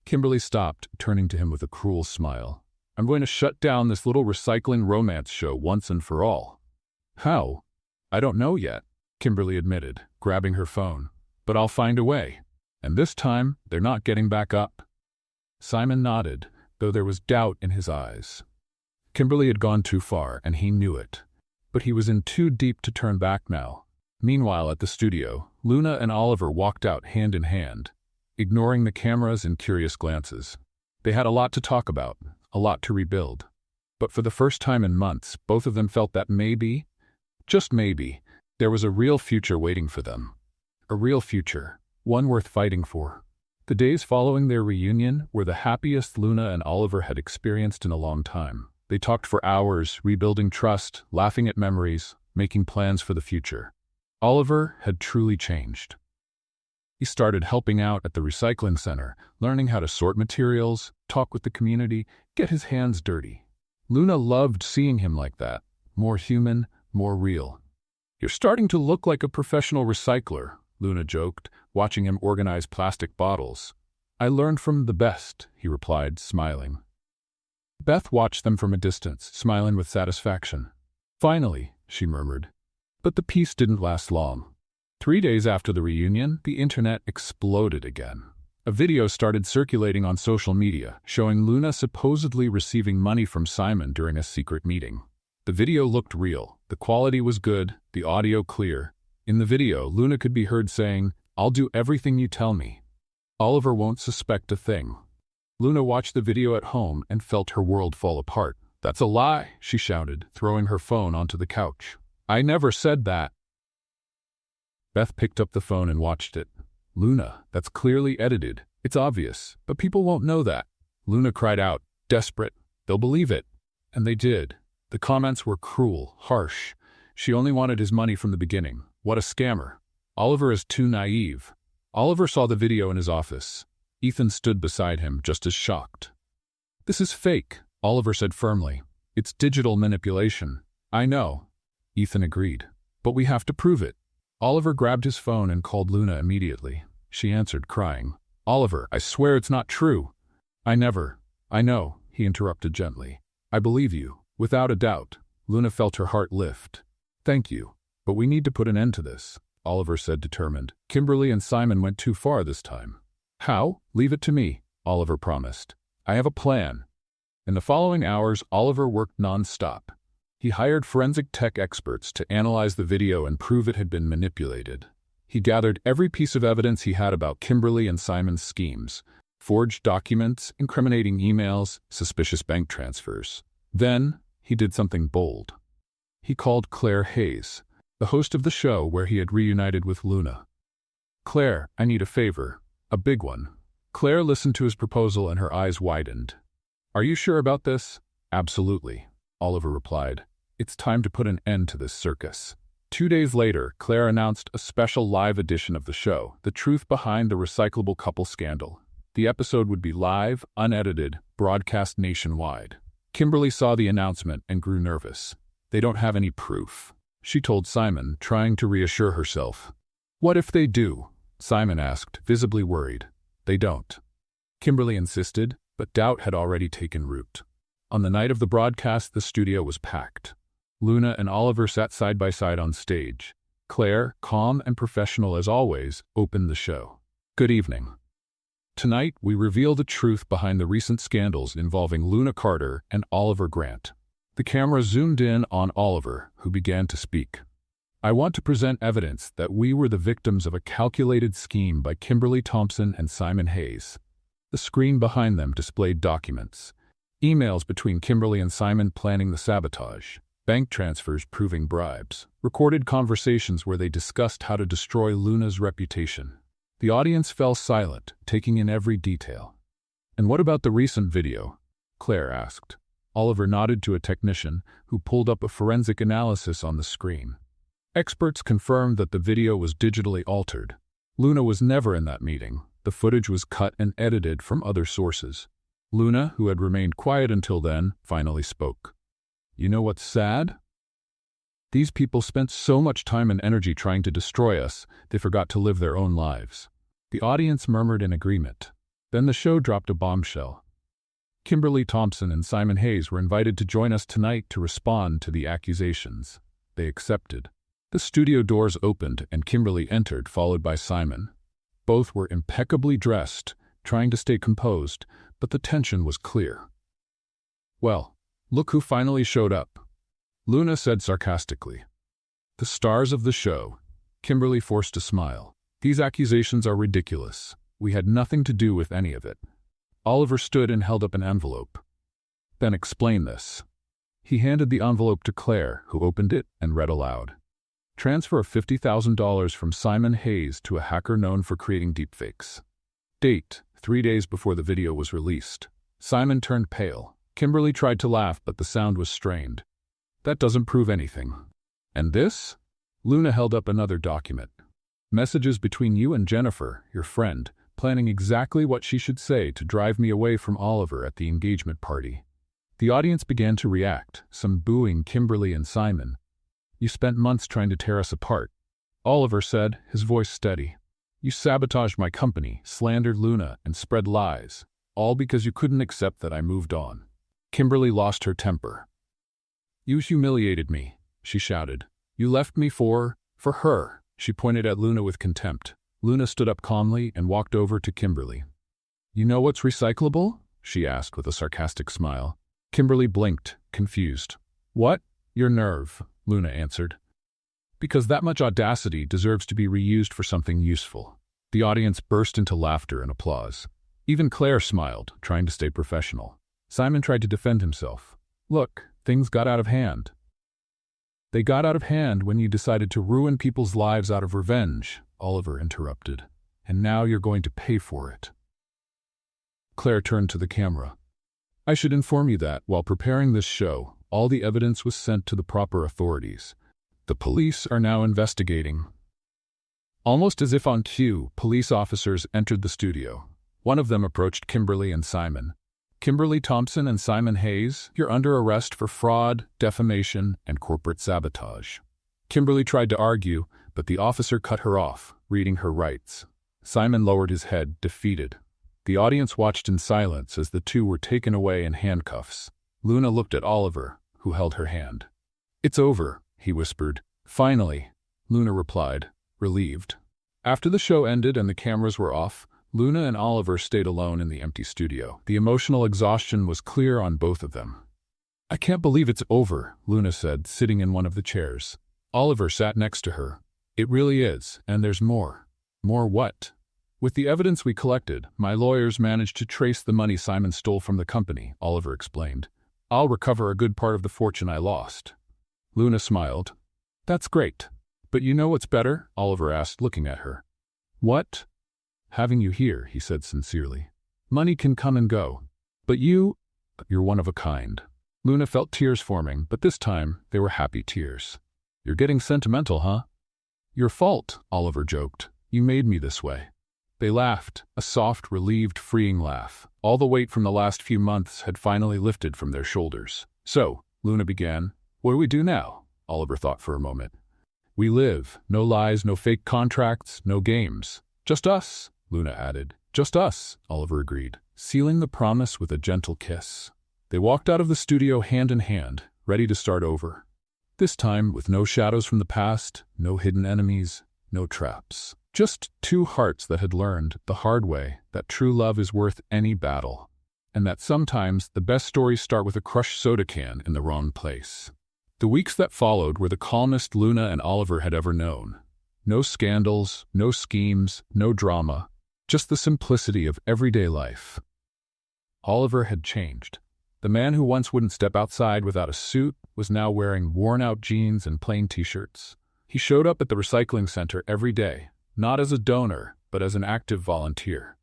Kimberly stopped, turning to him with a cruel smile. "I'm going to shut down this little recycling romance show once and for all." "How?" "I don't know yet," Kimberly admitted, grabbing her phone. "But I'll find a way. And this time, they're not getting back up." Simon nodded, though there was doubt in his eyes. Kimberly had gone too far, and he knew it. But he was in too deep to turn back now. Meanwhile, at the studio, Luna and Oliver walked out hand in hand, ignoring the cameras and curious glances. They had a lot to talk about, a lot to rebuild. But for the first time in months, both of them felt that maybe, just maybe, there was a real future waiting for them. A real future, one worth fighting for. The days following their reunion were the happiest Luna and Oliver had experienced in a long time. They talked for hours, rebuilding trust, laughing at memories, making plans for the future. Oliver had truly changed. He started helping out at the recycling center, learning how to sort materials, talk with the community, get his hands dirty. Luna loved seeing him like that, more human, more real. "You're starting to look like a professional recycler," Luna joked, watching him organize plastic bottles. "I learned from the best," he replied, smiling. Beth watched them from a distance, smiling with satisfaction. "Finally," she murmured. But the peace didn't last long. 3 days after the reunion, the internet exploded again. A video started circulating on social media, showing Luna supposedly receiving money from Simon during a secret meeting. The video looked real. The quality was good, the audio clear. In the video, Luna could be heard saying, "I'll do everything you tell me. Oliver won't suspect a thing." Luna watched the video at home and felt her world fall apart. "That's a lie," she shouted, throwing her phone onto the couch. "I never said that." Beth picked up the phone and watched it. "Luna, that's clearly edited. It's obvious, but people won't know that." Luna cried out, desperate. "They'll believe it." And they did. The comments were cruel, harsh. She only wanted his money from the beginning. What a scammer. Oliver is too naive. Oliver saw the video in his office. Ethan stood beside him, just as shocked. "This is fake," Oliver said firmly. "It's digital manipulation." "I know," Ethan agreed. "But we have to prove it." Oliver grabbed his phone and called Luna immediately. She answered, crying. "Oliver, I swear it's not true." I know," he interrupted gently. "I believe you, without a doubt." Luna felt her heart lift. "Thank you. But we need to put an end to this," Oliver said, determined. "Kimberly and Simon went too far this time." "How?" "Leave it to me," Oliver promised. "I have a plan." In the following hours, Oliver worked non-stop. He hired forensic tech experts to analyze the video and prove it had been manipulated. He gathered every piece of evidence he had about Kimberly and Simon's schemes: forged documents, incriminating emails, suspicious bank transfers. Then, he did something bold. He called Claire Hayes, the host of the show where he had reunited with Luna. "Claire, I need a favor. A big one." Claire listened to his proposal and her eyes widened. "Are you sure about this?" "Absolutely," Oliver replied. "It's time to put an end to this circus." 2 days later, Claire announced a special live edition of the show, The Truth Behind the Recyclable Couple Scandal. The episode would be live, unedited, broadcast nationwide. Kimberly saw the announcement and grew nervous. "They don't have any proof," she told Simon, trying to reassure herself. "What if they do?" Simon asked, visibly worried. "They don't," Kimberly insisted, but doubt had already taken root. On the night of the broadcast, the studio was packed. Luna and Oliver sat side by side on stage. Claire, calm and professional as always, opened the show. "Good evening. Tonight, we reveal the truth behind the recent scandals involving Luna Carter and Oliver Grant." The camera zoomed in on Oliver, who began to speak. "I want to present evidence that we were the victims of a calculated scheme by Kimberly Thompson and Simon Hayes." The screen behind them displayed documents. Emails between Kimberly and Simon planning the sabotage. bank transfers proving bribes, recorded conversations where they discussed how to destroy Luna's reputation. The audience fell silent, taking in every detail. "And what about the recent video?" Claire asked. Oliver nodded to a technician who pulled up a forensic analysis on the screen. Experts confirmed that the video was digitally altered. Luna was never in that meeting. The footage was cut and edited from other sources. Luna, who had remained quiet until then, finally spoke. "You know what's sad? These people spent so much time and energy trying to destroy us, they forgot to live their own lives." The audience murmured in agreement. Then the show dropped a bombshell. Kimberly Thompson and Simon Hayes were invited to join us tonight to respond to the accusations. They accepted. The studio doors opened and Kimberly entered, followed by Simon. Both were impeccably dressed, trying to stay composed, but the tension was clear. "Well, look who finally showed up," Luna said sarcastically. "The stars of the show." Kimberly forced a smile. "These accusations are ridiculous. We had nothing to do with any of it." Oliver stood and held up an envelope. "Then explain this." He handed the envelope to Claire, who opened it and read aloud. "Transfer of $50,000 from Simon Hayes to a hacker known for creating deepfakes. Date, 3 days before the video was released." Simon turned pale. Kimberly tried to laugh, but the sound was strained. "That doesn't prove anything." "And this?" Luna held up another document. "Messages between you and Jennifer, your friend, planning exactly what she should say to drive me away from Oliver at the engagement party." The audience began to react, some booing Kimberly and Simon. "You spent months trying to tear us apart," Oliver said, his voice steady. "You sabotaged my company, slandered Luna, and spread lies, all because you couldn't accept that I moved on." Kimberly lost her temper. "You humiliated me," she shouted. "You left me for her." She pointed at Luna with contempt. Luna stood up calmly and walked over to Kimberly. "You know what's recyclable?" she asked with a sarcastic smile. Kimberly blinked, confused. "What?" "Your nerve," Luna answered. "Because that much audacity deserves to be reused for something useful." The audience burst into laughter and applause. Even Claire smiled, trying to stay professional. Simon tried to defend himself. "Look, things got out of hand." "They got out of hand when you decided to ruin people's lives out of revenge," Oliver interrupted. "And now you're going to pay for it." Claire turned to the camera. "I should inform you that, while preparing this show, all the evidence was sent to the proper authorities. The police are now investigating." Almost as if on cue, police officers entered the studio. One of them approached Kimberly and Simon. "Kimberly Thompson and Simon Hayes, you're under arrest for fraud, defamation, and corporate sabotage." Kimberly tried to argue, but the officer cut her off, reading her rights. Simon lowered his head, defeated. The audience watched in silence as the two were taken away in handcuffs. Luna looked at Oliver, who held her hand. "It's over," he whispered. "Finally," Luna replied, relieved. After the show ended and the cameras were off, Luna and Oliver stayed alone in the empty studio. The emotional exhaustion was clear on both of them. "I can't believe it's over," Luna said, sitting in one of the chairs. Oliver sat next to her. "It really is, and there's more." "More what?" "With the evidence we collected, my lawyers managed to trace the money Simon stole from the company," Oliver explained. "I'll recover a good part of the fortune I lost." Luna smiled. "That's great. But you know what's better?" Oliver asked, looking at her. "What?" "Having you here," he said sincerely. "Money can come and go. But you're one of a kind." Luna felt tears forming, but this time they were happy tears. "You're getting sentimental, huh?" "Your fault," Oliver joked. "You made me this way." They laughed, a soft, relieved, freeing laugh. All the weight from the last few months had finally lifted from their shoulders. "So," Luna began, "what do we do now?" Oliver thought for a moment. "We live. No lies, no fake contracts, no games. Just us," Luna added. "Just us," Oliver agreed, sealing the promise with a gentle kiss. They walked out of the studio hand in hand, ready to start over. This time with no shadows from the past, no hidden enemies, no traps. Just two hearts that had learned, the hard way, that true love is worth any battle. And that sometimes the best stories start with a crushed soda can in the wrong place. The weeks that followed were the calmest Luna and Oliver had ever known. No scandals, no schemes, no drama, just the simplicity of everyday life. Oliver had changed. The man who once wouldn't step outside without a suit was now wearing worn-out jeans and plain t-shirts. He showed up at the recycling center every day, not as a donor, but as an active volunteer.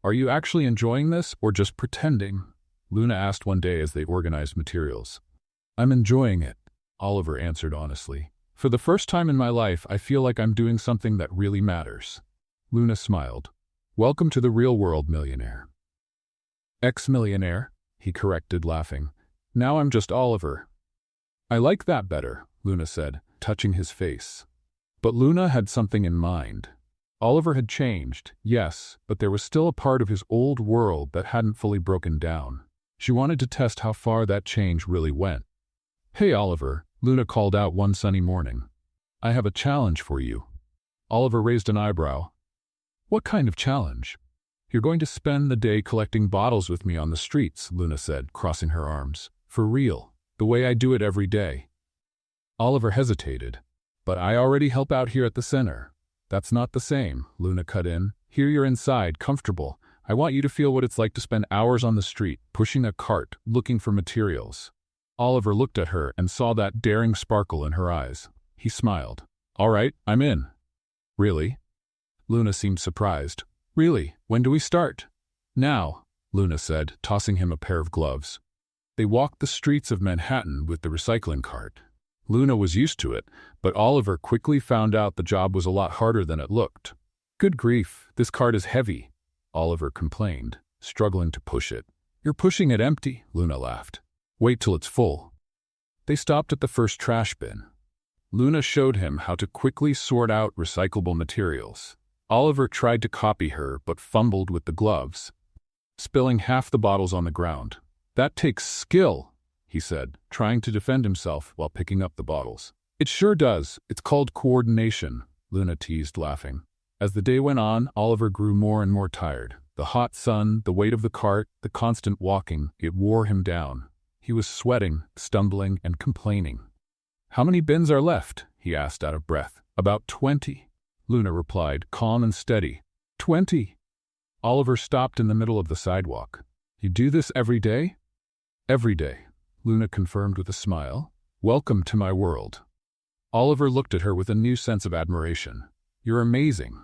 "Are you actually enjoying this, or just pretending?" Luna asked one day as they organized materials. "I'm enjoying it," Oliver answered honestly. "For the first time in my life, I feel like I'm doing something that really matters." Luna smiled. "Welcome to the real world, millionaire." "Ex-millionaire," he corrected, laughing. "Now I'm just Oliver." "I like that better," Luna said, touching his face. But Luna had something in mind. Oliver had changed, yes, but there was still a part of his old world that hadn't fully broken down. She wanted to test how far that change really went. "Hey, Oliver," Luna called out one sunny morning. "I have a challenge for you." Oliver raised an eyebrow. "What kind of challenge?" "You're going to spend the day collecting bottles with me on the streets," Luna said, crossing her arms. "For real, the way I do it every day." Oliver hesitated. "But I already help out here at the center." "That's not the same," Luna cut in. "Here you're inside, comfortable. I want you to feel what it's like to spend hours on the street, pushing a cart, looking for materials." Oliver looked at her and saw that daring sparkle in her eyes. He smiled. "All right, I'm in." "Really?" Luna seemed surprised. "Really? When do we start?" "Now," Luna said, tossing him a pair of gloves. They walked the streets of Manhattan with the recycling cart. Luna was used to it, but Oliver quickly found out the job was a lot harder than it looked. "Good grief, this cart is heavy," Oliver complained, struggling to push it. "You're pushing it empty," Luna laughed. "Wait till it's full." They stopped at the first trash bin. Luna showed him how to quickly sort out recyclable materials. Oliver tried to copy her but fumbled with the gloves, spilling half the bottles on the ground. "That takes skill," he said, trying to defend himself while picking up the bottles. "It sure does. It's called coordination," Luna teased, laughing. As the day went on, Oliver grew more and more tired. The hot sun, the weight of the cart, the constant walking, it wore him down. He was sweating, stumbling, and complaining. "How many bins are left?" he asked out of breath. "About 20. Luna replied, calm and steady. 20. Oliver stopped in the middle of the sidewalk. "You do this every day?" "Every day," Luna confirmed with a smile. "Welcome to my world." Oliver looked at her with a new sense of admiration. "You're amazing."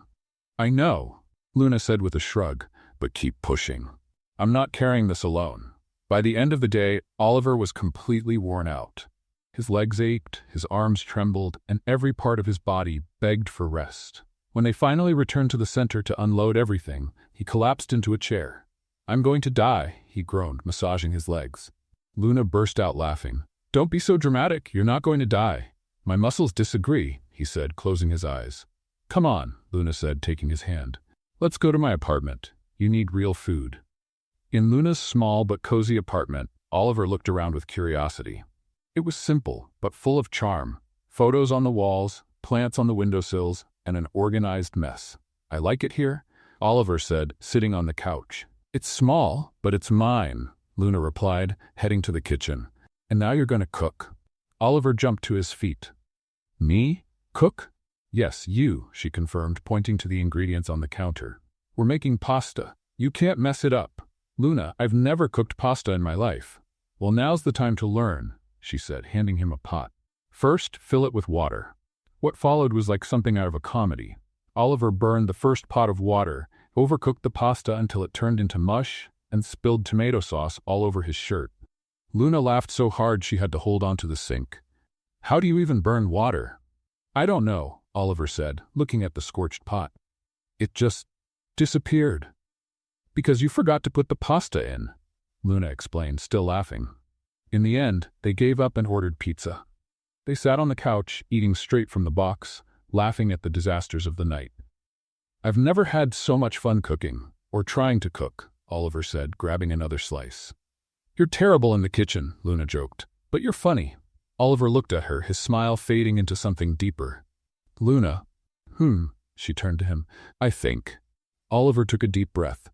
"I know," Luna said with a shrug, "but keep pushing. I'm not carrying this alone." By the end of the day, Oliver was completely worn out. His legs ached, his arms trembled, and every part of his body begged for rest. When they finally returned to the center to unload everything, he collapsed into a chair. "I'm going to die," he groaned, massaging his legs. Luna burst out laughing. "Don't be so dramatic, you're not going to die." "My muscles disagree," he said, closing his eyes. "Come on," Luna said, taking his hand. "Let's go to my apartment. You need real food." In Luna's small but cozy apartment, Oliver looked around with curiosity. It was simple, but full of charm. Photos on the walls, plants on the windowsills, and an organized mess. "I like it here," Oliver said, sitting on the couch. "It's small, but it's mine," Luna replied, heading to the kitchen. "And now you're going to cook." Oliver jumped to his feet. "Me? Cook?" "Yes, you," she confirmed, pointing to the ingredients on the counter. "We're making pasta. You can't mess it up." "Luna, I've never cooked pasta in my life." "Well, now's the time to learn," she said, handing him a pot. "First, fill it with water." What followed was like something out of a comedy. Oliver burned the first pot of water, overcooked the pasta until it turned into mush, and spilled tomato sauce all over his shirt. Luna laughed so hard she had to hold onto the sink. "How do you even burn water?" "I don't know," Oliver said, looking at the scorched pot. "It just disappeared." "Because you forgot to put the pasta in," Luna explained, still laughing. In the end, they gave up and ordered pizza. They sat on the couch, eating straight from the box, laughing at the disasters of the night. "I've never had so much fun cooking, or trying to cook," Oliver said, grabbing another slice. "You're terrible in the kitchen," Luna joked, "but you're funny." Oliver looked at her, his smile fading into something deeper. "Luna." She turned to him. "I think." Oliver took a deep breath.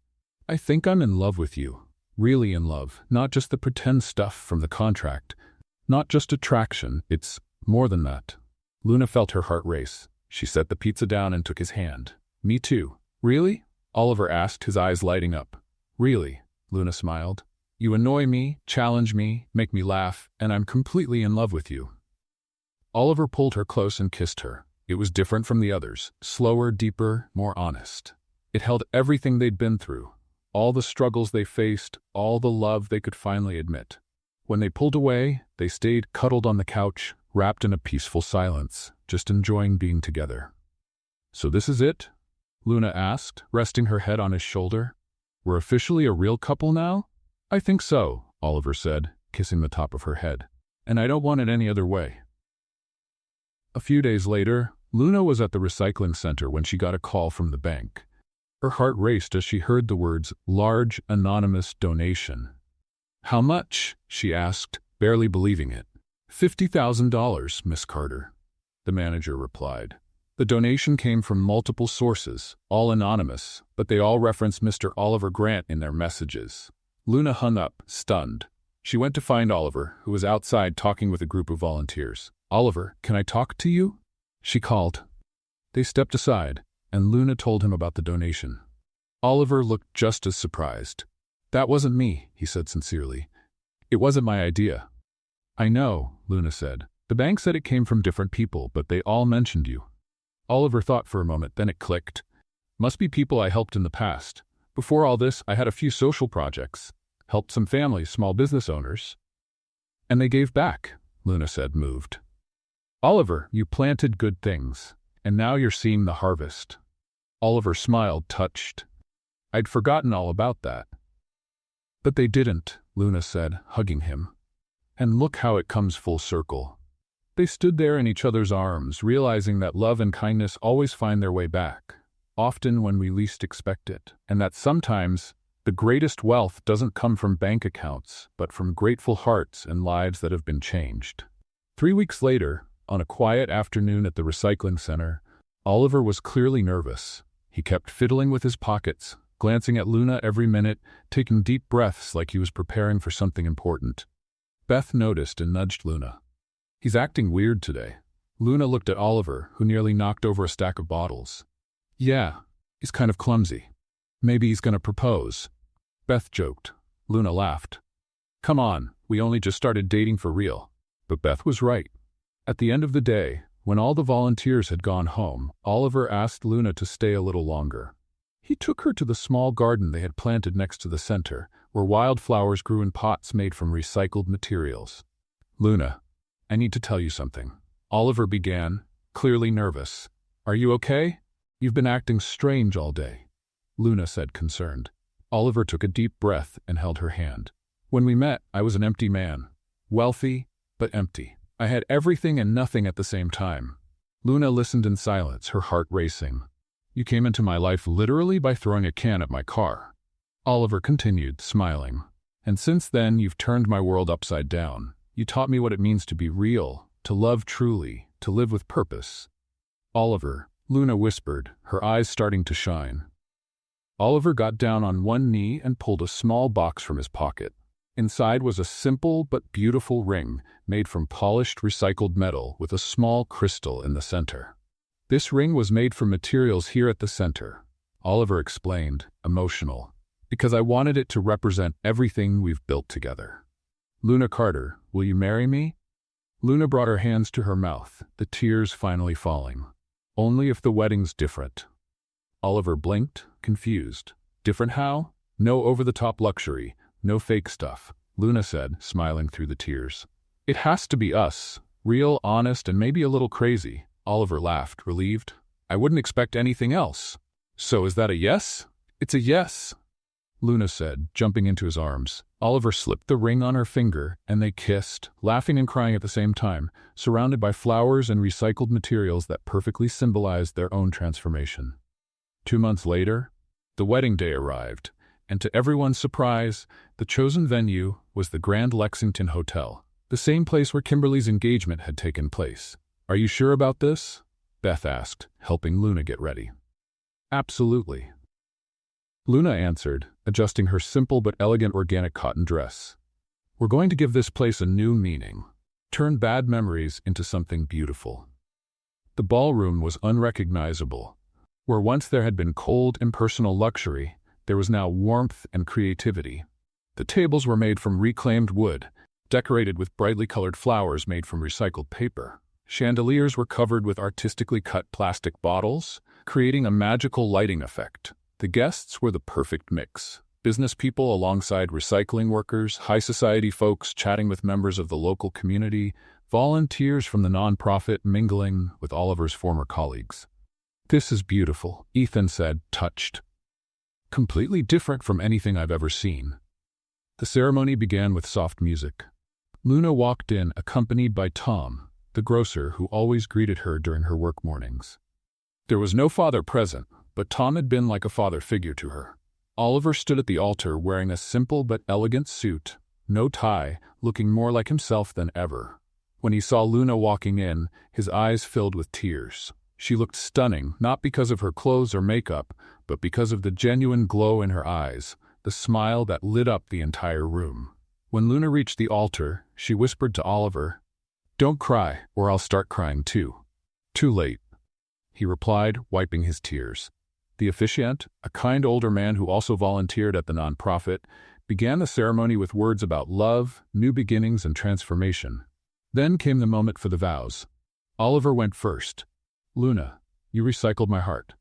"I think I'm in love with you. Really in love, not just the pretend stuff from the contract. Not just attraction, it's more than that." Luna felt her heart race. She set the pizza down and took his hand. "Me too." "Really?" Oliver asked, his eyes lighting up. "Really?" Luna smiled. You annoy me, challenge me, make me laugh, and I'm completely in love with you. Oliver pulled her close and kissed her. It was different from the others, slower, deeper, more honest. It held everything they'd been through, all the struggles they faced, all the love they could finally admit. When they pulled away, they stayed cuddled on the couch, wrapped in a peaceful silence, just enjoying being together. "So this is it?" Luna asked, resting her head on his shoulder. "We're officially a real couple now?" "I think so," Oliver said, kissing the top of her head. "And I don't want it any other way." A few days later, Luna was at the recycling center when she got a call from the bank. Her heart raced as she heard the words, "large, anonymous donation." "How much?" she asked, barely believing it. $50,000, Miss Carter," the manager replied. The donation came from multiple sources, all anonymous, but they all referenced Mr. Oliver Grant in their messages. Luna hung up, stunned. She went to find Oliver, who was outside talking with a group of volunteers. "Oliver, can I talk to you?" she called. They stepped aside, and Luna told him about the donation. Oliver looked just as surprised. "That wasn't me," he said sincerely. "It wasn't my idea." "I know," Luna said. "The bank said it came from different people, but they all mentioned you." Oliver thought for a moment, then it clicked. "Must be people I helped in the past. Before all this, I had a few social projects. Helped some families, small business owners." "And they gave back," Luna said, moved. "Oliver, you planted good things, and now you're seeing the harvest." Oliver smiled, touched. "I'd forgotten all about that." "But they didn't," Luna said, hugging him. "And look how it comes full circle." They stood there in each other's arms, realizing that love and kindness always find their way back, often when we least expect it, and that sometimes the greatest wealth doesn't come from bank accounts, but from grateful hearts and lives that have been changed. 3 weeks later, on a quiet afternoon at the recycling center, Oliver was clearly nervous. He kept fiddling with his pockets, glancing at Luna every minute, taking deep breaths like he was preparing for something important. Beth noticed and nudged Luna. "He's acting weird today." Luna looked at Oliver, who nearly knocked over a stack of bottles. "Yeah, he's kind of clumsy. Maybe he's going to propose." Beth joked. Luna laughed. "Come on, we only just started dating for real." But Beth was right. At the end of the day, when all the volunteers had gone home, Oliver asked Luna to stay a little longer. He took her to the small garden they had planted next to the center, where wildflowers grew in pots made from recycled materials. "Luna, I need to tell you something," Oliver began, clearly nervous. "Are you okay? You've been acting strange all day," Luna said, concerned. Oliver took a deep breath and held her hand. "When we met, I was an empty man. Wealthy, but empty. I had everything and nothing at the same time." Luna listened in silence, her heart racing. "You came into my life literally by throwing a can at my car," Oliver continued, smiling. "And since then, you've turned my world upside down. You taught me what it means to be real, to love truly, to live with purpose." "Oliver," Luna whispered, her eyes starting to shine. Oliver got down on one knee and pulled a small box from his pocket. Inside was a simple but beautiful ring made from polished recycled metal with a small crystal in the center. "This ring was made from materials here at the center," Oliver explained, emotional, "because I wanted it to represent everything we've built together. Luna Carter, will you marry me?" Luna brought her hands to her mouth, the tears finally falling. "Only if the wedding's different." Oliver blinked, confused. "Different how?" "No over-the-top luxury, no fake stuff," Luna said, smiling through the tears. "It has to be us, real, honest, and maybe a little crazy." Oliver laughed, relieved. "I wouldn't expect anything else." "So is that a yes?" "It's a yes," Luna said, jumping into his arms. Oliver slipped the ring on her finger, and they kissed, laughing and crying at the same time, surrounded by flowers and recycled materials that perfectly symbolized their own transformation. 2 months later, the wedding day arrived, and to everyone's surprise, the chosen venue was the Grand Lexington Hotel, the same place where Kimberly's engagement had taken place. "Are you sure about this?" Beth asked, helping Luna get ready. "Absolutely," Luna answered, adjusting her simple but elegant organic cotton dress. "We're going to give this place a new meaning. Turn bad memories into something beautiful." The ballroom was unrecognizable. Where once there had been cold, impersonal luxury, there was now warmth and creativity. The tables were made from reclaimed wood, decorated with brightly colored flowers made from recycled paper. Chandeliers were covered with artistically cut plastic bottles, creating a magical lighting effect. The guests were the perfect mix. Business people alongside recycling workers, high society folks chatting with members of the local community, volunteers from the nonprofit mingling with Oliver's former colleagues. "This is beautiful," Ethan said, touched. "Completely different from anything I've ever seen." The ceremony began with soft music. Luna walked in, accompanied by Tom, the grocer who always greeted her during her work mornings. There was no father present, but Tom had been like a father figure to her. Oliver stood at the altar wearing a simple but elegant suit, no tie, looking more like himself than ever. When he saw Luna walking in, his eyes filled with tears. She looked stunning, not because of her clothes or makeup, but because of the genuine glow in her eyes, the smile that lit up the entire room. When Luna reached the altar, she whispered to Oliver, "Don't cry, or I'll start crying too." "Too late," he replied, wiping his tears. The officiant, a kind older man who also volunteered at the nonprofit, began the ceremony with words about love, new beginnings, and transformation. Then came the moment for the vows. Oliver went first. "Luna, you recycled my heart."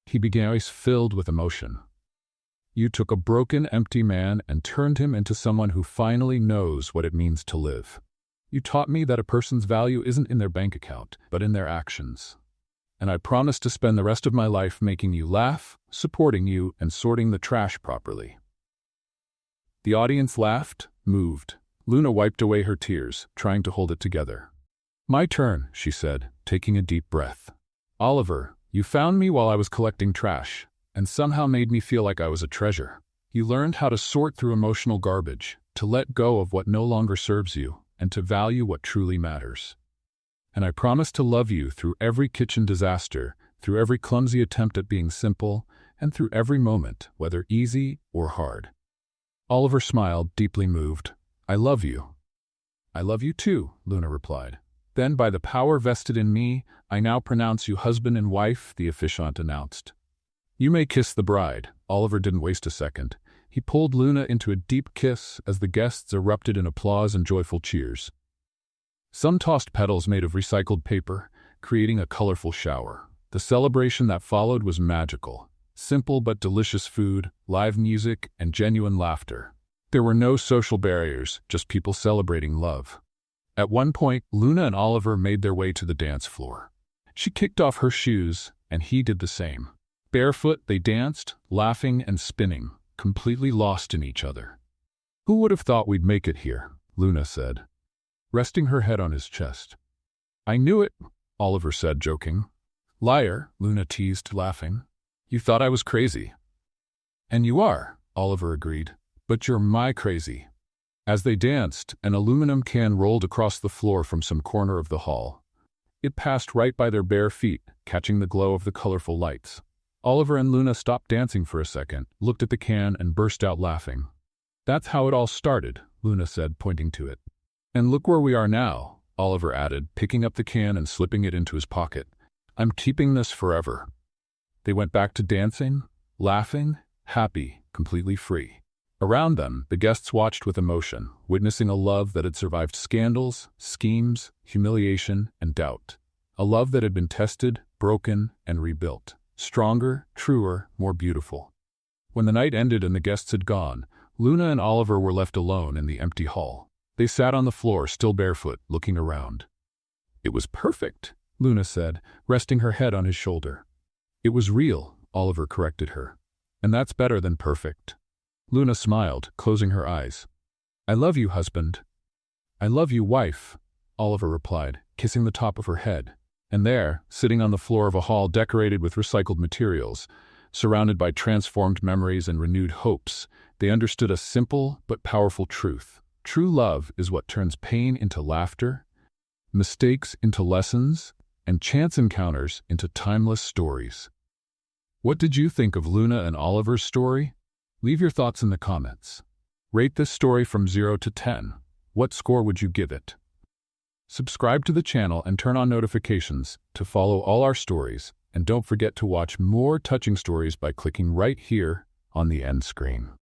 He began, filled with emotion. "You took a broken, empty man and turned him into someone who finally knows what it means to live. You taught me that a person's value isn't in their bank account, but in their actions. And I promise to spend the rest of my life making you laugh, supporting you, and sorting the trash properly." The audience laughed, moved. Luna wiped away her tears, trying to hold it together. "My turn," she said, taking a deep breath. "Oliver, you found me while I was collecting trash, and somehow made me feel like I was a treasure. You learned how to sort through emotional garbage, to let go of what no longer serves you, and to value what truly matters. And I promise to love you through every kitchen disaster, through every clumsy attempt at being simple, and through every moment, whether easy or hard." Oliver smiled, deeply moved. "I love you." "I love you too," Luna replied. "Then by the power vested in me, I now pronounce you husband and wife," the officiant announced. "You may kiss the bride." Oliver didn't waste a second. He pulled Luna into a deep kiss as the guests erupted in applause and joyful cheers. Some tossed petals made of recycled paper, creating a colorful shower. The celebration that followed was magical. Simple but delicious food, live music, and genuine laughter. There were no social barriers, just people celebrating love. At one point, Luna and Oliver made their way to the dance floor. She kicked off her shoes, and he did the same. Barefoot, they danced, laughing and spinning, completely lost in each other. "Who would have thought we'd make it here?" Luna said, resting her head on his chest. "I knew it," Oliver said, joking. "Liar," Luna teased, laughing. "You thought I was crazy." "And you are," Oliver agreed. "But you're my crazy." As they danced, an aluminum can rolled across the floor from some corner of the hall. It passed right by their bare feet, catching the glow of the colorful lights. Oliver and Luna stopped dancing for a second, looked at the can, and burst out laughing. "That's how it all started," Luna said, pointing to it. "And look where we are now," Oliver added, picking up the can and slipping it into his pocket. "I'm keeping this forever." They went back to dancing, laughing, happy, completely free. Around them, the guests watched with emotion, witnessing a love that had survived scandals, schemes, humiliation, and doubt. A love that had been tested, broken, and rebuilt. Stronger, truer, more beautiful. When the night ended and the guests had gone, Luna and Oliver were left alone in the empty hall. They sat on the floor, still barefoot, looking around. "It was perfect," Luna said, resting her head on his shoulder. "It was real," Oliver corrected her. "And that's better than perfect." Luna smiled, closing her eyes. "I love you, husband." "I love you, wife," Oliver replied, kissing the top of her head. And there, sitting on the floor of a hall decorated with recycled materials, surrounded by transformed memories and renewed hopes, they understood a simple but powerful truth. True love is what turns pain into laughter, mistakes into lessons, and chance encounters into timeless stories. What did you think of Luna and Oliver's story? Leave your thoughts in the comments. Rate this story from 0 to 10. What score would you give it? Subscribe to the channel and turn on notifications to follow all our stories, and don't forget to watch more touching stories by clicking right here on the end screen.